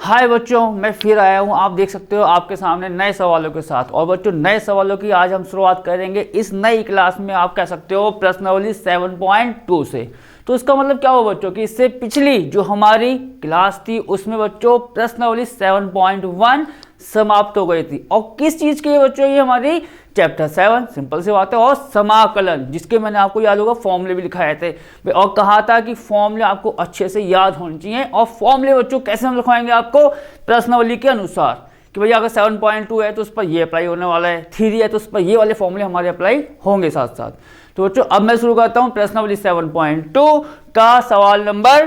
हाय बच्चों, मैं फिर आया हूँ। आप देख सकते हो आपके सामने नए सवालों के साथ। और बच्चों, नए सवालों की आज हम शुरुआत करेंगे इस नई क्लास में। आप कह सकते हो प्रश्नावली 7.2 से। तो इसका मतलब क्या हुआ बच्चों कि इससे पिछली जो हमारी क्लास थी उसमें बच्चों प्रश्नावली 7.1 समाप्त हो गई थी। और किस चीज की बच्चों, ये हमारी चैप्टर 7 सिंपल सी बात है, और समाकलन, जिसके मैंने आपको याद होगा फॉर्मूले भी लिखाए थे और कहा था कि फॉर्मूले आपको अच्छे से याद होने चाहिए। और फॉर्मूले बच्चों कैसे हम लिखवाएंगे आपको प्रश्नावली के अनुसार कि भैया अगर 7.2 है तो उस पर ये अप्लाई होने वाला है, 3 है तो उस पर ये वाले फॉर्मूले हमारे अप्लाई होंगे साथ साथ। तो बच्चों अब मैं शुरू करता हूं प्रश्नावली 7.2 का सवाल नंबर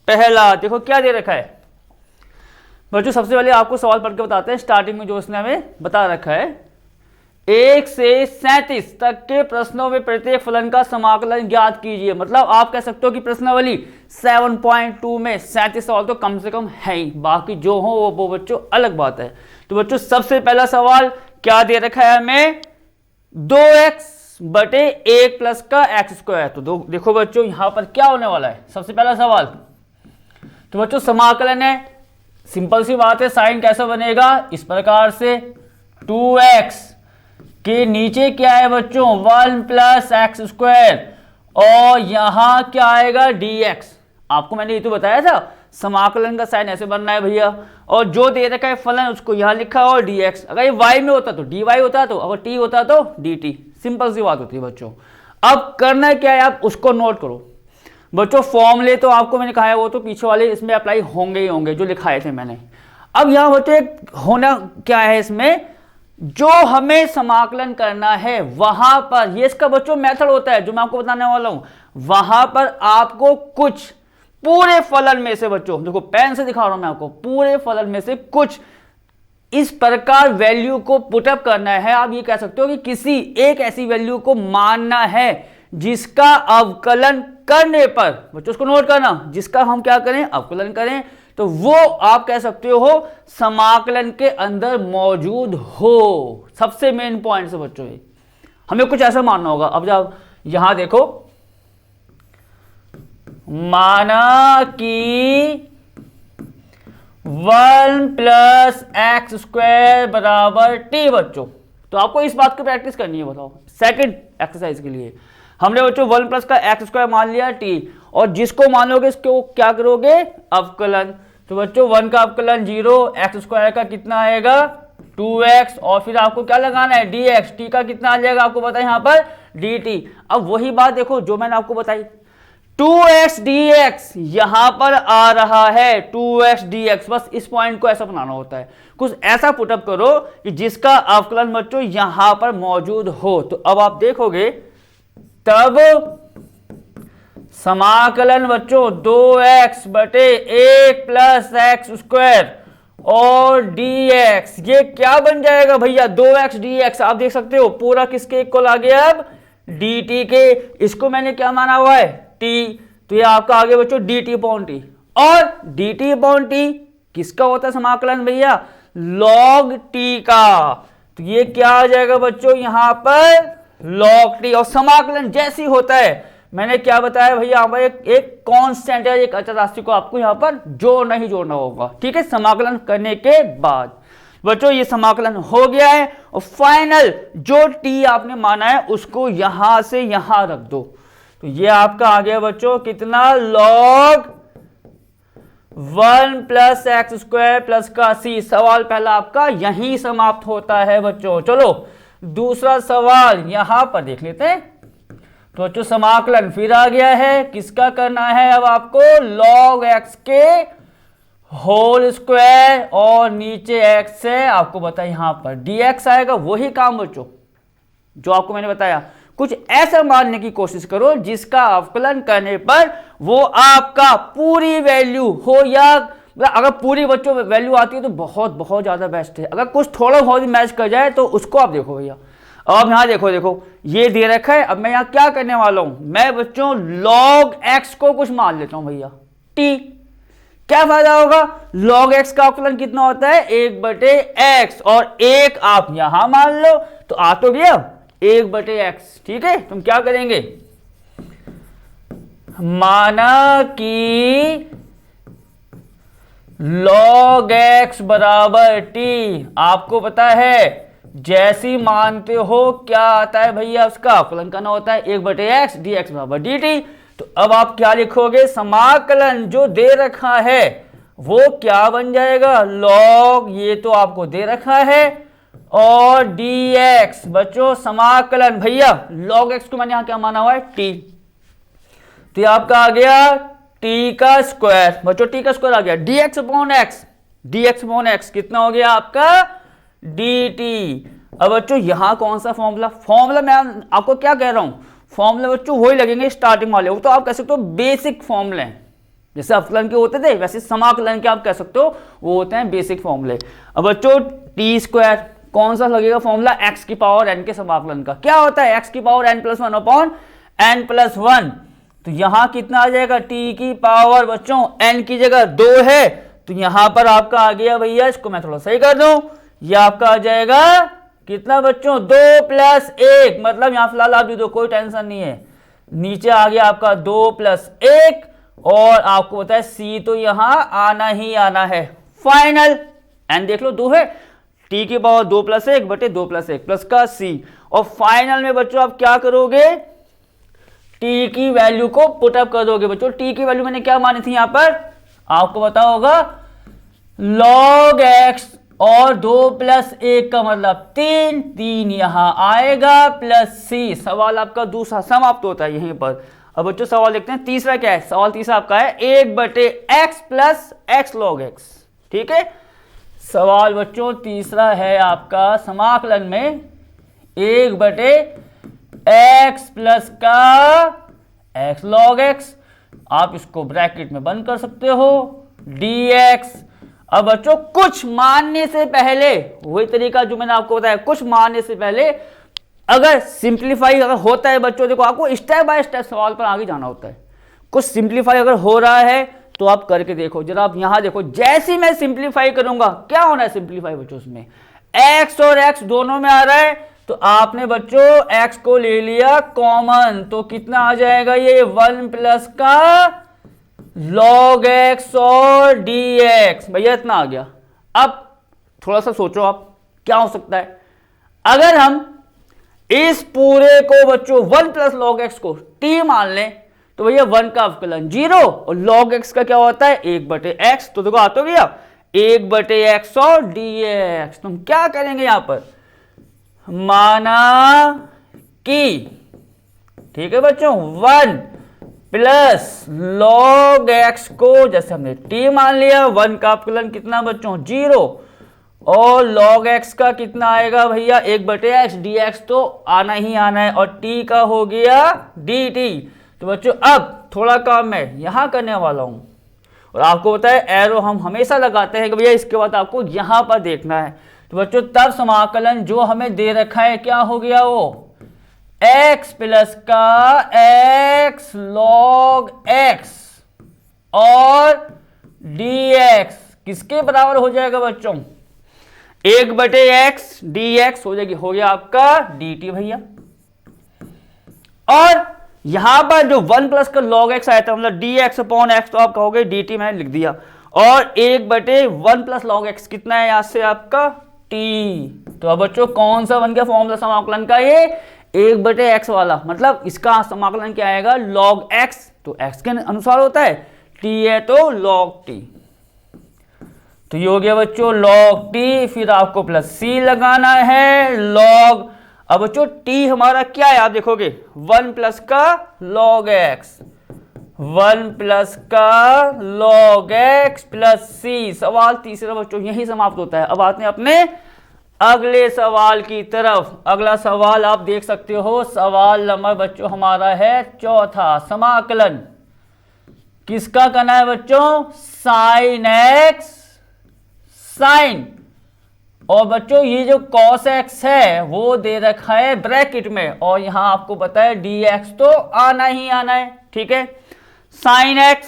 पहला। देखो क्या दे रखा है बच्चों। सबसे पहले आपको सवाल पढ़ के बताते हैं। स्टार्टिंग में जो उसने हमें बता रखा है, 1 से 37 तक के प्रश्नों में प्रत्येक फलन का समाकलन ज्ञात कीजिए। मतलब आप कह सकते हो कि प्रश्नावली 7.2 में 37 सवाल तो कम से कम है ही, बाकी जो हो वो बच्चों अलग बात है। तो बच्चों सबसे पहला सवाल क्या दे रखा है हमें, 2x बटे 1 प्लस का एक्स स्क्वायर। तो देखो बच्चों यहां पर क्या होने वाला है। सबसे पहला सवाल तो बच्चों समाकलन है, सिंपल सी बात है। साइन कैसा बनेगा, इस प्रकार से 2x के नीचे क्या है बच्चों 1 प्लस एक्स स्क्वायर, और यहां क्या आएगा dx। आपको मैंने ये तो बताया था समाकलन का साइन ऐसे बनना है भैया, और जो दे रखा है फलन उसको यहां लिखा और dx। अगर ये y में होता तो dy होता, तो अगर t होता तो dt। सिंपल सी बात होती है बच्चों। अब करना क्या है, आप उसको नोट करो बच्चों। फॉर्मूले तो आपको मैंने कहा है वो तो पीछे वाले इसमें अप्लाई होंगे ही होंगे जो लिखाए थे मैंने। अब यहां बच्चों एक होना क्या है, इसमें जो हमें समाकलन करना है वहां पर, ये इसका बच्चों मेथड होता है जो मैं आपको बताने वाला हूं। वहां पर आपको कुछ पूरे फलन में से बच्चों, देखो पेन से दिखा रहा हूं मैं आपको, पूरे फलन में से कुछ इस प्रकार वैल्यू को पुटअप करना है। आप ये कह सकते हो कि किसी एक ऐसी वैल्यू को मानना है जिसका अवकलन करने पर, बच्चों उसको नोट करना, जिसका हम क्या करें अवकलन करें तो वो आप कह सकते हो समाकलन के अंदर मौजूद हो। सबसे मेन पॉइंट से बच्चों ये हमें कुछ ऐसा मानना होगा। अब जब यहां देखो, माना कि 1 प्लस एक्स स्क्वायर बराबर टी बच्चों, तो आपको इस बात की प्रैक्टिस करनी है। बताओ सेकंड एक्सरसाइज के लिए हमने बच्चों 1 प्लस का एक्स स्क्वायर मान लिया टी, और जिसको मानोगे इसको क्या करोगे अवकलन। तो बच्चों 1 का अवकलन 0, एक्स स्क्वायर का कितना आएगा 2x, और फिर आपको क्या लगाना है dx, t का कितना आ जाएगा आपको पता है यहाँ पर dt। अब वही बात देखो जो मैंने आपको बताई, 2x dx यहां पर आ रहा है 2x dx। बस इस पॉइंट को ऐसा बनाना होता है, कुछ ऐसा पुटअप करो कि जिसका अवकलन बच्चों यहां पर मौजूद हो। तो अब आप देखोगे तब समाकलन बच्चों 2x बटे 1 प्लस एक्स स्क्वायर और dx, ये क्या बन जाएगा भैया 2x dx। आप देख सकते हो पूरा किसके इक्वल आ गया अब dt के। इसको मैंने क्या माना हुआ है t, तो ये आपका आगे बच्चों dt अपॉन t, और dt अपॉन t किसका होता है समाकलन भैया log t का। तो ये क्या आ जाएगा बच्चों यहां पर log t। और समाकलन जैसी होता है मैंने क्या बताया भैया, यहाँ पर एक कांस्टेंट है, एक अचर राशि को आपको यहाँ पर जोड़ना ही जोड़ना होगा। ठीक है, समाकलन करने के बाद बच्चों ये समाकलन हो गया है, और फाइनल जो t आपने माना है उसको यहां से यहां रख दो। तो ये आपका आ गया बच्चों कितना log 1 plus x square plus का c। सवाल पहला आपका यहीं समाप्त होता है बच्चों। चलो दूसरा सवाल यहां पर देख लेते हैं। तो बच्चों समाकलन फिर आ गया है, किसका करना है अब आपको log x के होल स्क्वायर, और नीचे x है आपको बताया यहां पर dx आएगा। वही काम बच्चों जो आपको मैंने बताया, कुछ ऐसा मानने की कोशिश करो जिसका अवकलन करने पर वो आपका पूरी वैल्यू हो, या अगर पूरी बच्चों वैल्यू आती है तो बहुत बहुत ज्यादा बेस्ट है। अगर कुछ थोड़ा बहुत मैच कर जाए तो उसको आप देखो भैया। अब यहां देखो ये दे रखा है। अब मैं यहां क्या करने वाला हूं, मैं बच्चों log x को कुछ मान लेता हूं भैया t। क्या फायदा होगा, log x का अवकलन कितना होता है 1 बटे x, और 1 आप यहां मान लो तो आ तो गया 1 बटे x। ठीक है, तुम क्या करेंगे, माना कि log x बराबर t। आपको पता है जैसी मानते हो क्या आता है भैया, उसका अवकलन करना होता है 1/x dx बराबर dt। तो अब आप क्या लिखोगे, समाकलन जो दे रखा है वो क्या बन जाएगा, log, ये तो आपको दे रखा है, और dx बच्चों समाकलन, भैया log x को मैंने यहां क्या माना हुआ है, t। तो ये आपका आ गया t का स्क्वायर, बच्चों t का स्क्वायर आ गया, dx अपॉन x कितना हो गया आपका dt। अब बच्चों यहां कौन सा फॉर्मूला मैं आपको क्या कह रहा हूं, फॉर्मूला बच्चों वही लगेंगे स्टार्टिंग वाले, वो तो आप कह सकते हो बेसिक फॉर्मूले, जैसे अवकलन के होते थे वैसे समाकलन के आप कह सकते हो वो होते हैं बेसिक फॉर्मूले। अब बच्चों टी स्क्वायर कौन सा लगेगा फॉर्मूला, x की पावर n के समाकलन का, क्या होता है x की पावर n+1 अपॉन n+1। तो यहां कितना आ जाएगा, t की पावर बच्चों n की जगह 2 है, तो यहां पर आपका आ गया भैया, इसको मैं थोड़ा सही कर दूं, ये आपका आ जाएगा कितना बच्चों 2 + 1, मतलब यहां फिलहाल आप दो, कोई टेंशन नहीं है, नीचे आ गया आपका 2 + 1, और आपको पता है c तो यहां आना ही आना है, फाइनल n देख लो 2 है, t की पावर 2 + 1 बटे 2 + 1 प्लस का c, और फाइनल में बच्चों आप क्या करोगे, t की वैल्यू को पुटअप कर दोगे। बच्चों t की वैल्यू मैंने क्या मानी थी यहां पर, आपको पता होगा log x, और 2 + 1 का मतलब 3 यहां आएगा प्लस c, सवाल आपका दूसरा समाप्त होता है यहीं पर। अब बच्चों सवाल देखते हैं तीसरा क्या है, सवाल तीसरा आपका है 1/x + x log x, ठीक है। सवाल बच्चों तीसरा है आपका समाकलन में 1/x प्लस का x log x, आप इसको ब्रैकेट में बंद कर सकते हो, dx। अब बच्चों कुछ मानने से पहले, वही तरीका जो मैंने आपको बताया, कुछ मानने से पहले अगर सिंप्लीफाई अगर होता है बच्चों, देखो आपको स्टेप बाय स्टेप सवाल पर आगे जाना होता है, कुछ सिंप्लीफाई अगर हो रहा है तो आप करके देखो जरा, आप यहां देखो जैसे मैं सिंप्लीफाई करूंगा क्या होना है सिंप्लीफाई बच्चों, उसमें x और x दोनों में आ रहा है, तो आपने बच्चों x को ले लिया कॉमन, तो कितना आ जाएगा ये 1 प्लस का log x और dx, भैया इतना आ गया। अब थोड़ा सा सोचो आप क्या हो सकता है, अगर हम इस पूरे को बच्चों 1 प्लस log x को t मान लें, तो भैया 1 का अवकलन 0 और log x का क्या होता है 1/x, तो देखो आ तो गया 1/x और dx। तो हम क्या करेंगे यहां पर, माना कि, ठीक है बच्चों, 1 प्लस log x को जैसे हमने t मान लिया, 1 का अवकलन कितना बच्चों 0, और log x का कितना आएगा भैया 1/x, dx तो आना ही आना है, और t का हो गया dt। तो बच्चों अब थोड़ा काम मैं यहां करने वाला हूं, और आपको पता है एरो हम हमेशा लगाते हैं कि भैया इसके बाद आपको यहां पर देखना है। तो बच्चों तब समाकलन जो हमें दे रखा है क्या हो गया, वो x प्लस का x log x और dx किसके बराबर हो जाएगा बच्चों, 1/x dx हो जाएगी, हो गया आपका dt भैया। और यहां पर जो 1 प्लस का log x आया था मतलब dx अपॉन x, तो आप कहोगे dt मैंने लिख दिया, और 1/1 प्लस log x कितना है यहां से आपका t। तो अब बच्चों कौन सा बन गया फॉर्मूला समाकलन का, ये 1/x वाला, मतलब इसका समाकलन क्या आएगा log x, तो x के अनुसार होता है, t है तो log t, तो ये हो गया बच्चों log t, फिर आपको प्लस c लगाना है log। अब बच्चों t हमारा क्या है आप देखोगे 1 प्लस का log x, 1 प्लस का log x प्लस c। सवाल तीसरा बच्चों यही समाप्त होता है। अब आते हैं अपने अगले सवाल की तरफ। अगला सवाल आप देख सकते हो, सवाल नंबर बच्चों हमारा है चौथा, समाकलन किसका करना है बच्चों, sin x sin, और बच्चों ये जो cos x है वो दे रखा है ब्रैकेट में, और यहां आपको पता है dx तो आना ही आना है, ठीक है, sin x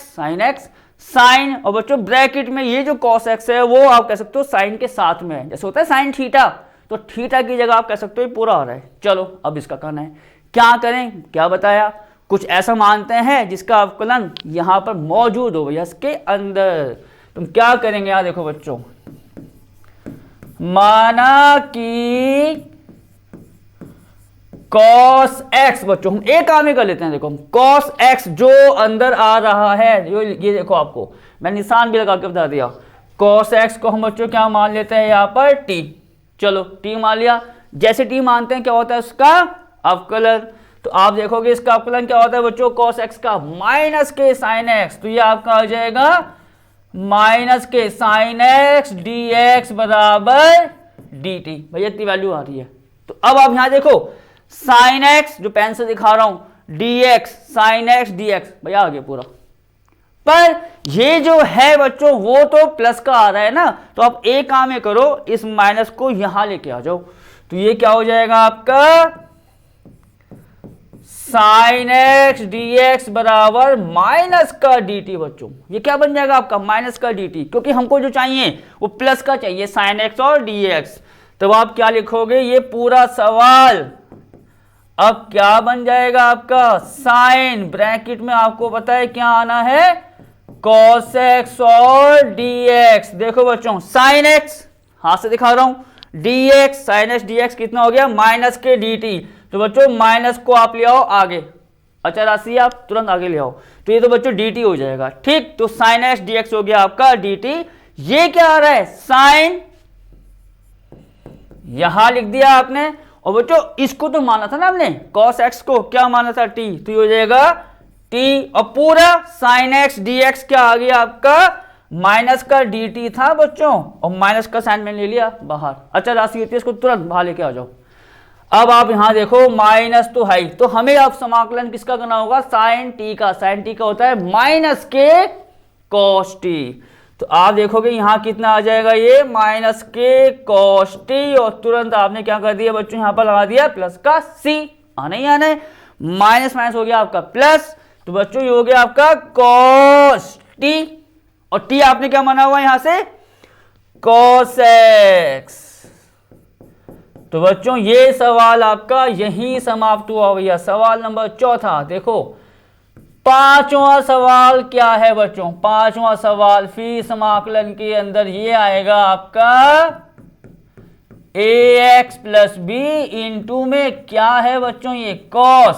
sin, और बच्चों ब्रैकेट में ये जो cos x है वो आप कह सकते हो sin के साथ में है, जैसे होता है sin थीटा, तो थीटा की जगह आप कह सकते हो पूरा आ रहा है। चलो अब इसका करना है, क्या करें, क्या बताया, कुछ ऐसा मानते हैं जिसका अवकलन यहां पर मौजूद हो भैया इसके अंदर, तुम क्या करेंगे यहाँ देखो बच्चों, माना कि cos x, बच्चों हम एक काम ही कर लेते हैं, देखो cos x जो अंदर आ रहा है, ये देखो आपको मैं निशान भी लगा के बता दिया, cos x को हम बच्चों क्या मान लेते हैं यहाँ पर t, चलो t मान लिया। जैसे t मानते हैं क्या होता है उसका अवकलन, तो आप देखोगे इसका अवकलन क्या होता है बच्चों, cos x का माइनस के साइन x, तो ये आपका आ जाएगा माइनस के साइन x dx बराबर dt, भैया इतनी वैल्यू आ रही है। तो अब आप यहां देखो साइन x जो पेन से दिखा रहा हूं dx साइन x dx, भैया आ गया पूरा। पर ये जो है बच्चों वो तो प्लस का आ रहा है ना, तो आप एक काम ये करो, इस माइनस को यहां लेके आ जाओ, तो ये क्या हो जाएगा आपका साइन एक्स dx बराबर माइनस का dt। बच्चों ये क्या बन जाएगा आपका माइनस का dt, क्योंकि हमको जो चाहिए वो प्लस का चाहिए, साइन x और dx। तो आप क्या लिखोगे, ये पूरा सवाल अब क्या बन जाएगा आपका, साइन ब्रैकेट में आपको पता है क्या आना है, cos x और dx। देखो बच्चों साइन x हाथ से दिखा रहा हूं, dx साइन x dx कितना हो गया माइनस के dt, तो बच्चों माइनस को आप ले आओ आगे, अच्छा राशि आप तुरंत आगे ले आओ, तो ये तो बच्चों dt हो जाएगा, ठीक। तो साइन x dx हो गया आपका dt। ये क्या आ रहा है साइन, यहां लिख दिया आपने, और बच्चों इसको तो माना था ना हमने cos x को क्या माना था t, तो ये हो जाएगा t, और पूरा साइन x dx क्या आ गया आपका माइनस का dt था बच्चों, और माइनस का साइन मैंने ले लिया बाहर, अच्छा राशि होती है इसको तुरंत बाहर लेके आ जाओ। अब आप यहां देखो माइनस तो है, तो हमें अब समाकलन किसका करना होगा, साइन टी का, साइन टी का होता है माइनस के cos टी, तो आप देखोगे यहां कितना आ जाएगा, ये माइनस के cos टी, और तुरंत आपने क्या कर दिया बच्चों यहां पर लगा दिया प्लस का c, आना ही आना है, माइनस माइनस हो गया आपका प्लस, तो बच्चों ये हो गया आपका cos टी, और टी आपने क्या माना हुआ यहां से cos x। तो बच्चों ये सवाल आपका यही समाप्त हुआ भैया, सवाल नंबर चौथा। देखो पांचवा सवाल क्या है बच्चों, पांचवा सवाल फी समाकलन के अंदर ये आएगा आपका ax प्लस बी इंटू में क्या है बच्चों, ये cos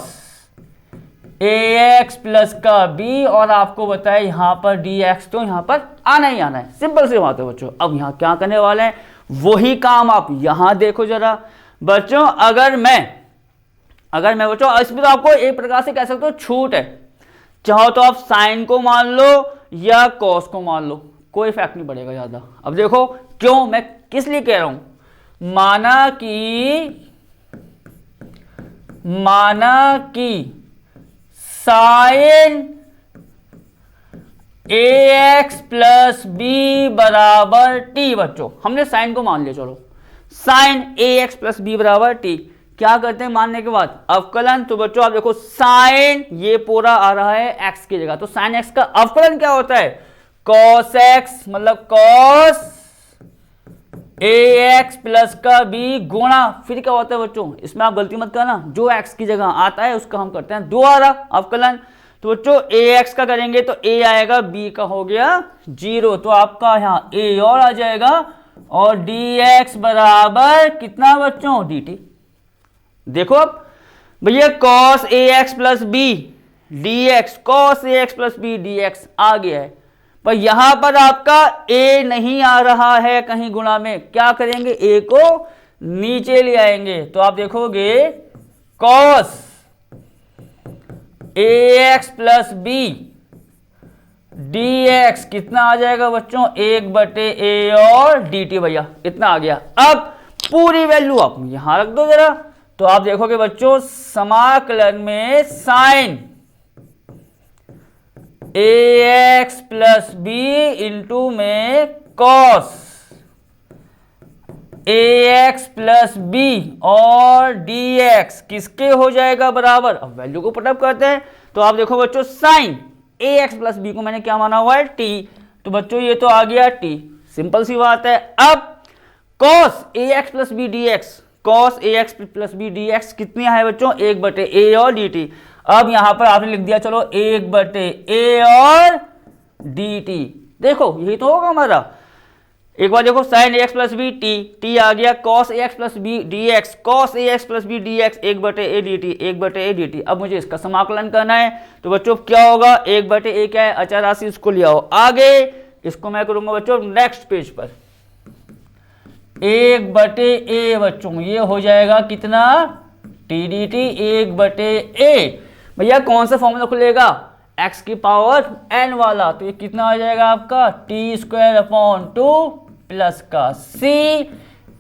ax प्लस का b, और आपको बताया यहां पर dx, तो यहां पर आना ही आना है, सिंपल सी बात है बच्चों। अब यहां क्या करने वाले हैं वही काम आप यहां देखो जरा बच्चों, अगर मैं बच्चों इसमें तो आपको एक प्रकार से कह सकते हो छूट है, चाहो तो आप साइन को मान लो या कॉस को मान लो, कोई इफेक्ट नहीं पड़ेगा ज्यादा। अब देखो क्यों, मैं किस लिए कह रहा हूं, माना कि साइन ax प्लस बी बराबर टी, बच्चों हमने साइन को मान लिया, चलो साइन ax प्लस बी बराबर टी, क्या करते हैं मानने के बाद अवकलन, तो बच्चों आप देखो साइन ये पूरा आ रहा है x की जगह, तो साइन x का अवकलन क्या होता है cos x, मतलब cos ax प्लस का b गुणा, फिर क्या होता है बच्चों इसमें आप गलती मत करना, जो x की जगह आता है उसका हम करते हैं दोबारा अवकलन, तो बच्चों ax का करेंगे तो a आएगा, b का हो गया 0, तो आपका यहाँ a और आ जाएगा, और dx बराबर कितना बच्चों dt। देखो अब भैया cos ax plus b dx, cos ax plus b dx आ गया है, पर यहां पर आपका a नहीं आ रहा है कहीं गुणा में, क्या करेंगे a को नीचे ले आएंगे, तो आप देखोगे cos ax plus b dx कितना आ जाएगा बच्चों 1/a और dt, भैया इतना आ गया। अब पूरी वैल्यू आप यहां रख दो जरा, तो आप देखोगे बच्चों समाकलन में sine ax plus b into में cos ax प्लस b और dx किसके हो जाएगा बराबर, अब वैल्यू को पुटअप करते हैं, तो आप देखो बच्चों साइन ax प्लस b को मैंने क्या माना हुआ है t, तो बच्चों ये तो आ गया t, सिंपल सी बात है। अब cos ax plus b dx, cos ax plus b dx कितनी है बच्चों 1/a और dt, अब यहां पर आपने लिख दिया चलो 1/a और dt, देखो यही तो होगा हमारा। एक बार देखो sin a x plus b t आ गया, cos a x plus b d x, cos a x plus b d x, 1/a अब मुझे इसका समाकलन करना है। तो बच्चों क्या होगा, 1/a क्या है, अचर राशि, इसको ले आओ आगे। इसको मैं करूंगा बच्चों नेक्स्ट पेज पर, 1/a बच्चों ये हो जाएगा कितना, टी डी टी 1/a। भैया कौन सा फॉर्मूला खुलेगा, x की पावर n वाला, तो ये कितना आ जाएगा आपका t² प्लस का c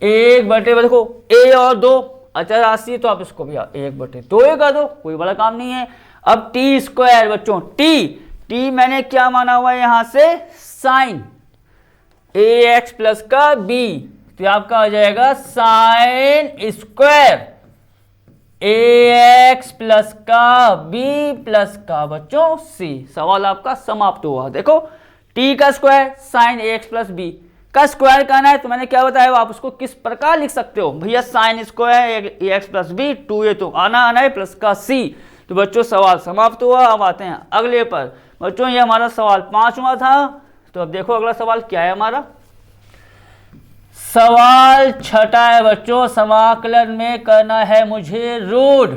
1/, देखो a और 2 अचर राशि, तो आप इसको भी 1/2 कर दो, कोई बड़ा काम नहीं है। अब t² बच्चों, t मैंने क्या माना हुआ है यहां से, साइन ax प्लस का b, तो आपका आ जाएगा साइन स्क्वायर ax प्लस का b प्लस का बच्चों c। सवाल आपका समाप्त हुआ। देखो t का square sine ax plus b का स्क्वायर करना है, तो मैंने क्या बताया, आप उसको किस प्रकार लिख सकते हो भैया, sine square ax plus b, 2a तो आना है प्लस का c। तो बच्चों सवाल समाप्त हुआ। अब आते हैं अगले पर। बच्चों ये हमारा सवाल 5वां था। तो अब देखो अगला सवाल क्या है हमारा, सवाल 6 है बच्चों। समाकलन में करना है मुझे रूट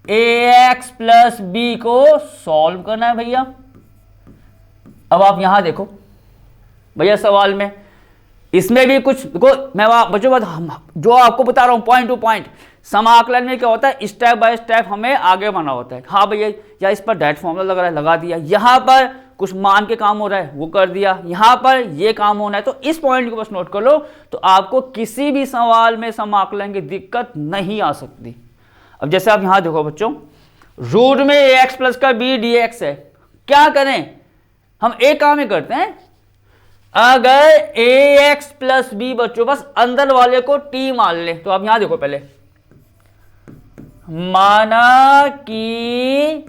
ax प्लस b को सॉल्व करना है भैया। अब आप यहां देखो भैया सवाल में, इसमें भी कुछ देखो, मैं बच्चों जो आपको बता रहा हूं पॉइंट टू पॉइंट, समाकलन में क्या होता है, स्टेप बाय स्टेप हमें आगे बढ़ना होता है। हाँ भैया, या इस पर डायरेक्ट फॉर्मूला लग रहा है, लगा दिया, यहां पर कुछ मान के काम हो रहा है वो कर दिया, यहां पर ये काम होना है, तो इस पॉइंट को बस नोट कर लो, तो आपको किसी भी सवाल में समाकलन की दिक्कत नहीं आ सकती। अब जैसे आप यहां देखो बच्चों, रूट में ax प्लस का b dx है, क्या करें, हम एक काम ही करते हैं, अगर ax प्लस b बच्चों बस अंदर वाले को t मान ले, तो आप यहां देखो पहले, माना कि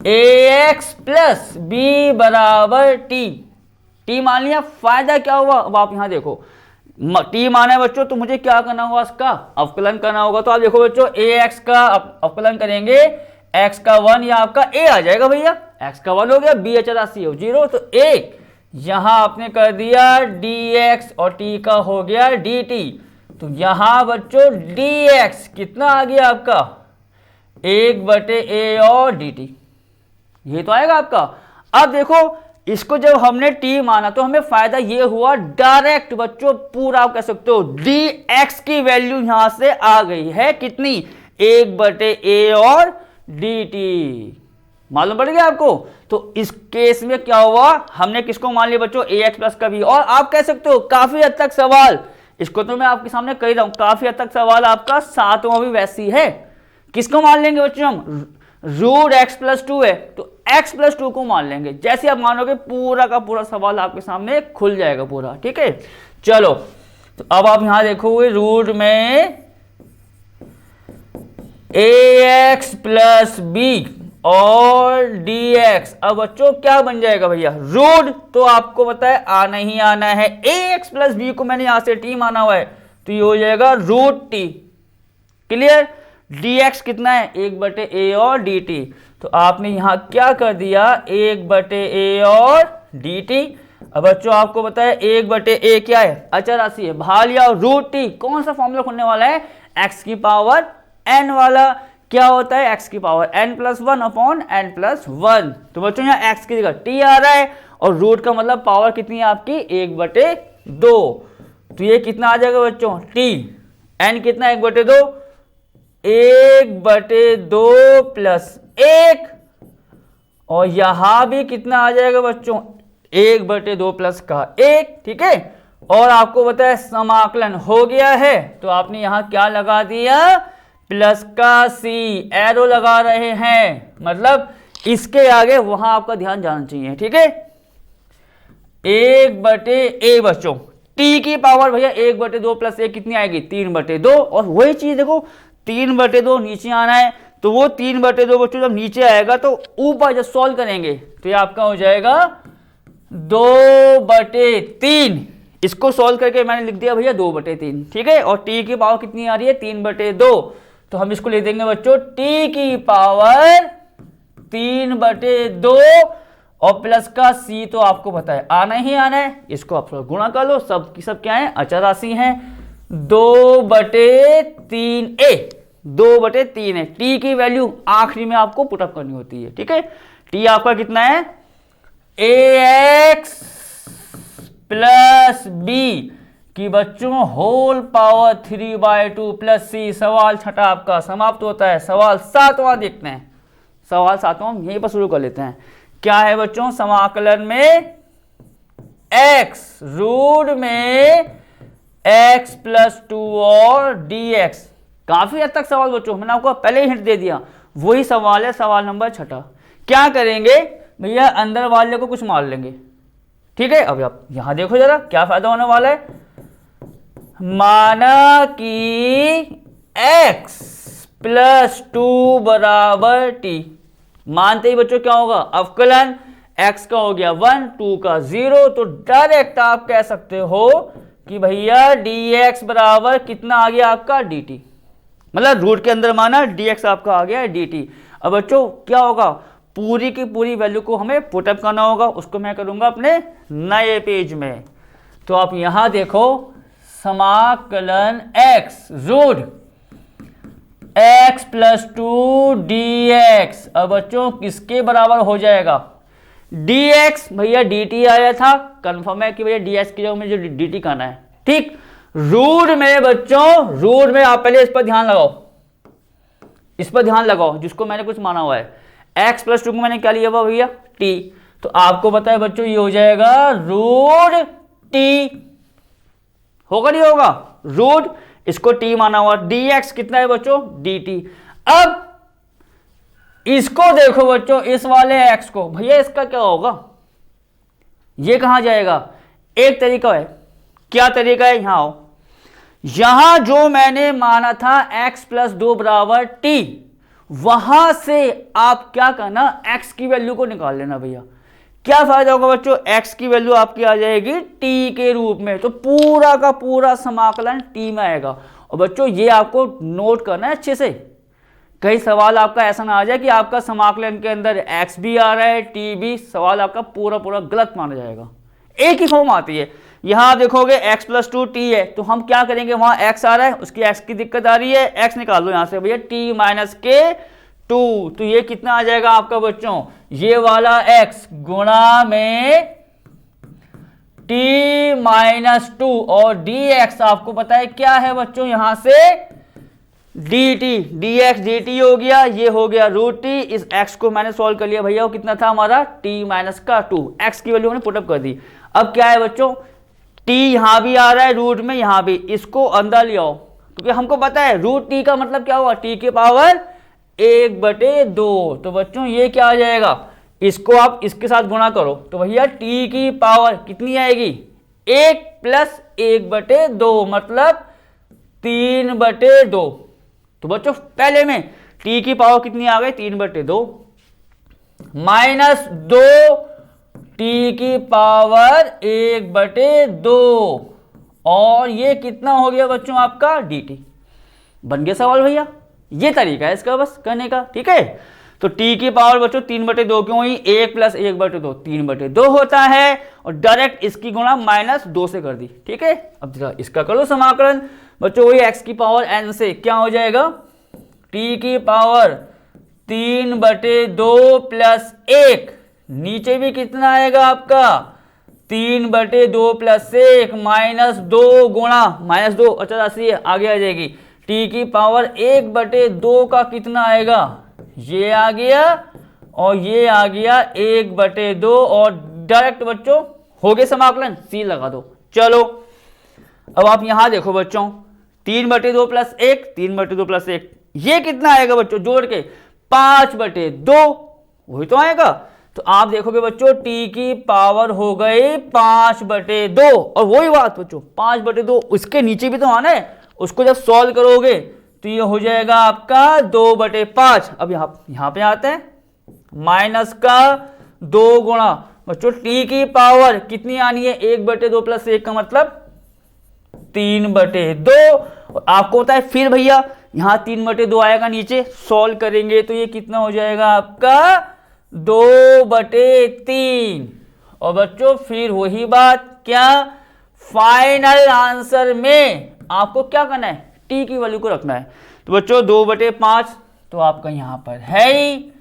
ax प्लस b बराबर t मान लिया, फायदा क्या हुआ, अब आप यहां देखो t माना है बच्चों, तो मुझे क्या करना होगा, इसका अवकलन करना होगा। तो आप देखो बच्चों, ax का अवकलन करेंगे, x का 1 या आपका a आ जाएगा भैया, x का 1 हो गया, b अचर राशि हो 0, तो 1 यहां आपने कर दिया dx और t का हो गया dt। तो यहां बच्चों dx कितना आ गया आपका, 1/a और dt, ये तो आएगा आपका। अब देखो इसको जब हमने t माना तो हमें फायदा ये हुआ, डायरेक्ट बच्चों पूरा आप कह सकते हो dx की वैल्यू यहां से आ गई है कितनी, 1/a और dt, मालूम पड़ गया आपको। तो इस केस में क्या हुआ, हमने किसको मान लिया बच्चों, ax प्लस का b। और आप कह सकते हो काफी हद तक सवाल, इसको तो मैं आपके सामने कह रहा हूं, काफी हद तक सवाल आपका 7वां भी वैसी है। किसको मान लेंगे बच्चों हम, रूट x प्लस 2 है, तो x प्लस 2 को मान लेंगे। जैसे आप मानोगे पूरा का पूरा सवाल आपके सामने खुल जाएगा पूरा, ठीक है। चलो तो अब आप यहां देखोगे, रूट में ax प्लस b और dx, अब बच्चों क्या बन जाएगा भैया, रूट तो आपको पता है आना ही आना है, ax प्लस b को मैंने यहां से t माना हुआ है, तो ये हो जाएगा रूट t, क्लियर। dx कितना है, 1/a और dt, तो आपने यहां क्या कर दिया, 1/a और dt। अब बच्चों आपको पता है 1/a क्या है, अचर राशि है, बाहर लिया, और रूट t कौन सा फॉर्मूला खुलने वाला है, x की पावर n वाला, क्या होता है, x की पावर n+1 अपॉन n+1। तो बच्चों यहाँ x की जगह t आ रहा है, और रूट का मतलब पावर कितनी है आपकी, 1/2, तो ये कितना आ जाएगा बच्चों, t, n कितना, 1/2, 1/2 प्लस 1, और यहां भी कितना आ जाएगा बच्चों, 1/2 प्लस का 1, ठीक है। और आपको बताया समाकलन हो गया है, तो आपने यहां क्या लगा दिया, प्लस का c, एरो लगा रहे हैं, मतलब इसके आगे वहां आपका ध्यान जाना चाहिए, ठीक है। 1/a बच्चों, t की पावर भैया 1/2 प्लस 1 कितनी आएगी, 3/2, और वही चीज देखो 3/2 नीचे आना है, तो वो 3/2 बच्चों जब नीचे आएगा तो ऊपर जब सॉल्व करेंगे तो ये आपका हो जाएगा 2/3, इसको सॉल्व करके मैंने लिख दिया भैया 2/3, ठीक है। और t की पावर कितनी आ रही है, 3/2, तो हम इसको लिख देंगे बच्चों t की पावर 3/2, और प्लस का सी तो आपको पता है आना ही आना है, इसको आप थोड़ा गुणा कर लो, सब की सब क्या है अचर राशि हैं। 2/3a 2/3 है। टी की वैल्यू आखिरी में आपको पुटअप करनी होती है, ठीक है। टी आपका कितना है ax प्लस बी कि बच्चों होल पावर 3/2 प्लस सी। सवाल छठा आपका समाप्त होता है। सवाल सातवां देखते हैं। सवाल सातवां यहीं पर शुरू कर लेते हैं। क्या है बच्चों, समाकलन में x रूट में x प्लस 2 और dx। काफी हद तक सवाल बच्चों मैंने आपको पहले ही हिंट दे दिया, वही सवाल है सवाल नंबर छठा। क्या करेंगे भैया, अंदर वाले को कुछ मान लेंगे, ठीक है। अब आप यहां देखो जरा क्या फायदा होने वाला है। माना कि x प्लस 2 बराबर t, मानते ही बच्चों क्या होगा, अवकलन x का हो गया 1 2 का 0, तो डायरेक्ट आप कह सकते हो कि भैया dx बराबर कितना आ गया आपका dt, मतलब रूट के अंदर माना dx आपका आ गया dt। अब बच्चों क्या होगा, पूरी की पूरी वैल्यू को हमें पुटअप करना होगा, उसको मैं करूंगा अपने नए पेज में। तो आप यहां देखो समाकलन x root x plus 2 dx। अब बच्चों किसके बराबर हो जाएगा, dx भैया dt आया था, कंफर्म है कि भैया dx की जगह मुझे dt करना है, ठीक। रूट में बच्चों, रूट में आप पहले इस पर ध्यान लगाओ, इस पर ध्यान लगाओ जिसको मैंने कुछ माना हुआ है। x प्लस 2 को मैंने क्या लिया हुआ भैया t, तो आपको पता है बच्चों ये हो जाएगा रूट t, होगा नहीं होगा, रूट इसको t माना हुआ, dx कितना है बच्चों dt। अब इसको देखो बच्चों, इस वाले x को, भैया इसका क्या होगा, ये कहां जाएगा। एक तरीका है, क्या तरीका है, यहां आओ, यहां जो मैंने माना था x प्लस 2 बराबर t, वहां से आप क्या करना, x की वैल्यू को निकाल लेना भैया। क्या फायदा होगा बच्चों, x की वैल्यू आपकी आ जाएगी t के रूप में, तो पूरा का पूरा समाकलन t में आएगा। और बच्चों ये आपको नोट करना है अच्छे से, कई सवाल आपका ऐसा ना आ जाए कि आपका समाकलन के अंदर x भी आ रहा है t भी, सवाल आपका पूरा पूरा गलत माना जाएगा। एक ही फॉर्म आती है, यहां आप देखोगे x प्लस 2 t है, तो हम क्या करेंगे, वहां x आ रहा है, उसकी x की दिक्कत आ रही है, x निकाल लो यहां से भैया t माइनस के 2, तो ये कितना आ जाएगा आपका बच्चों, ये वाला x गुणा में t माइनस 2 और dx आपको पता है क्या है बच्चों, यहां से dt, dx dt हो गया, ये हो गया रूट t। इस x को मैंने सॉल्व कर लिया भैया, वो कितना था हमारा t माइनस का 2, x की वैल्यू हमने पुटअप कर दी। अब क्या है बच्चों, t यहां भी आ रहा है रूट में, यहां भी, इसको अंदर ले आओ, क्योंकि हमको पता है रूट t का मतलब क्या हुआ, t के पावर 1/2। तो बच्चों ये क्या आ जाएगा, इसको आप इसके साथ गुणा करो, तो भैया t की पावर कितनी आएगी, 1 प्लस 1/2 मतलब 3/2। तो बच्चों पहले में t की पावर कितनी आ गई, 3/2 माइनस 2 t की पावर 1/2, और ये कितना हो गया बच्चों आपका dt। बन गया सवाल भैया, ये तरीका है इसका बस करने का, ठीक है। तो t की पावर बच्चों 3/2 क्यों हुई, 1 प्लस 1/2 3/2 होता है, और डायरेक्ट इसकी गुणा माइनस 2 से कर दी, ठीक है। अब जरा इसका करो समाकलन बच्चों, वही x की पावर n से क्या हो जाएगा, t की पावर 3/2 प्लस 1, नीचे भी कितना आएगा आपका 3/2 प्लस 1 माइनस 2 गुणा माइनस 2 अच्छा राशि है आगे आ जाएगी, t की पावर 1/2 का कितना आएगा, ये आ गया और ये आ गया 1/2, और डायरेक्ट बच्चों हो गए समाकलन, सी लगा दो। चलो अब आप यहां देखो बच्चों, 3/2 प्लस 1 3/2 प्लस 1, ये कितना आएगा बच्चों जोड़ के 5/2, वही तो आएगा। तो आप देखोगे बच्चों t की पावर हो गई 5/2, और वही बात बच्चों 5/2 उसके नीचे भी तो आना है, उसको जब सॉल्व करोगे तो ये हो जाएगा आपका 2/5। अब यहां पे आते हैं, माइनस का 2 गुणा बच्चों t की पावर कितनी आनी है, 1/2 प्लस 1 का मतलब 3/2। आपको पता है फिर भैया यहां 3/2 आएगा नीचे, सॉल्व करेंगे तो ये कितना हो जाएगा आपका 2/3। और बच्चों फिर वही बात, क्या फाइनल आंसर में आपको क्या करना है, टी की वैल्यू को रखना है। तो बच्चों 2/5 तो आपका यहां पर है ही।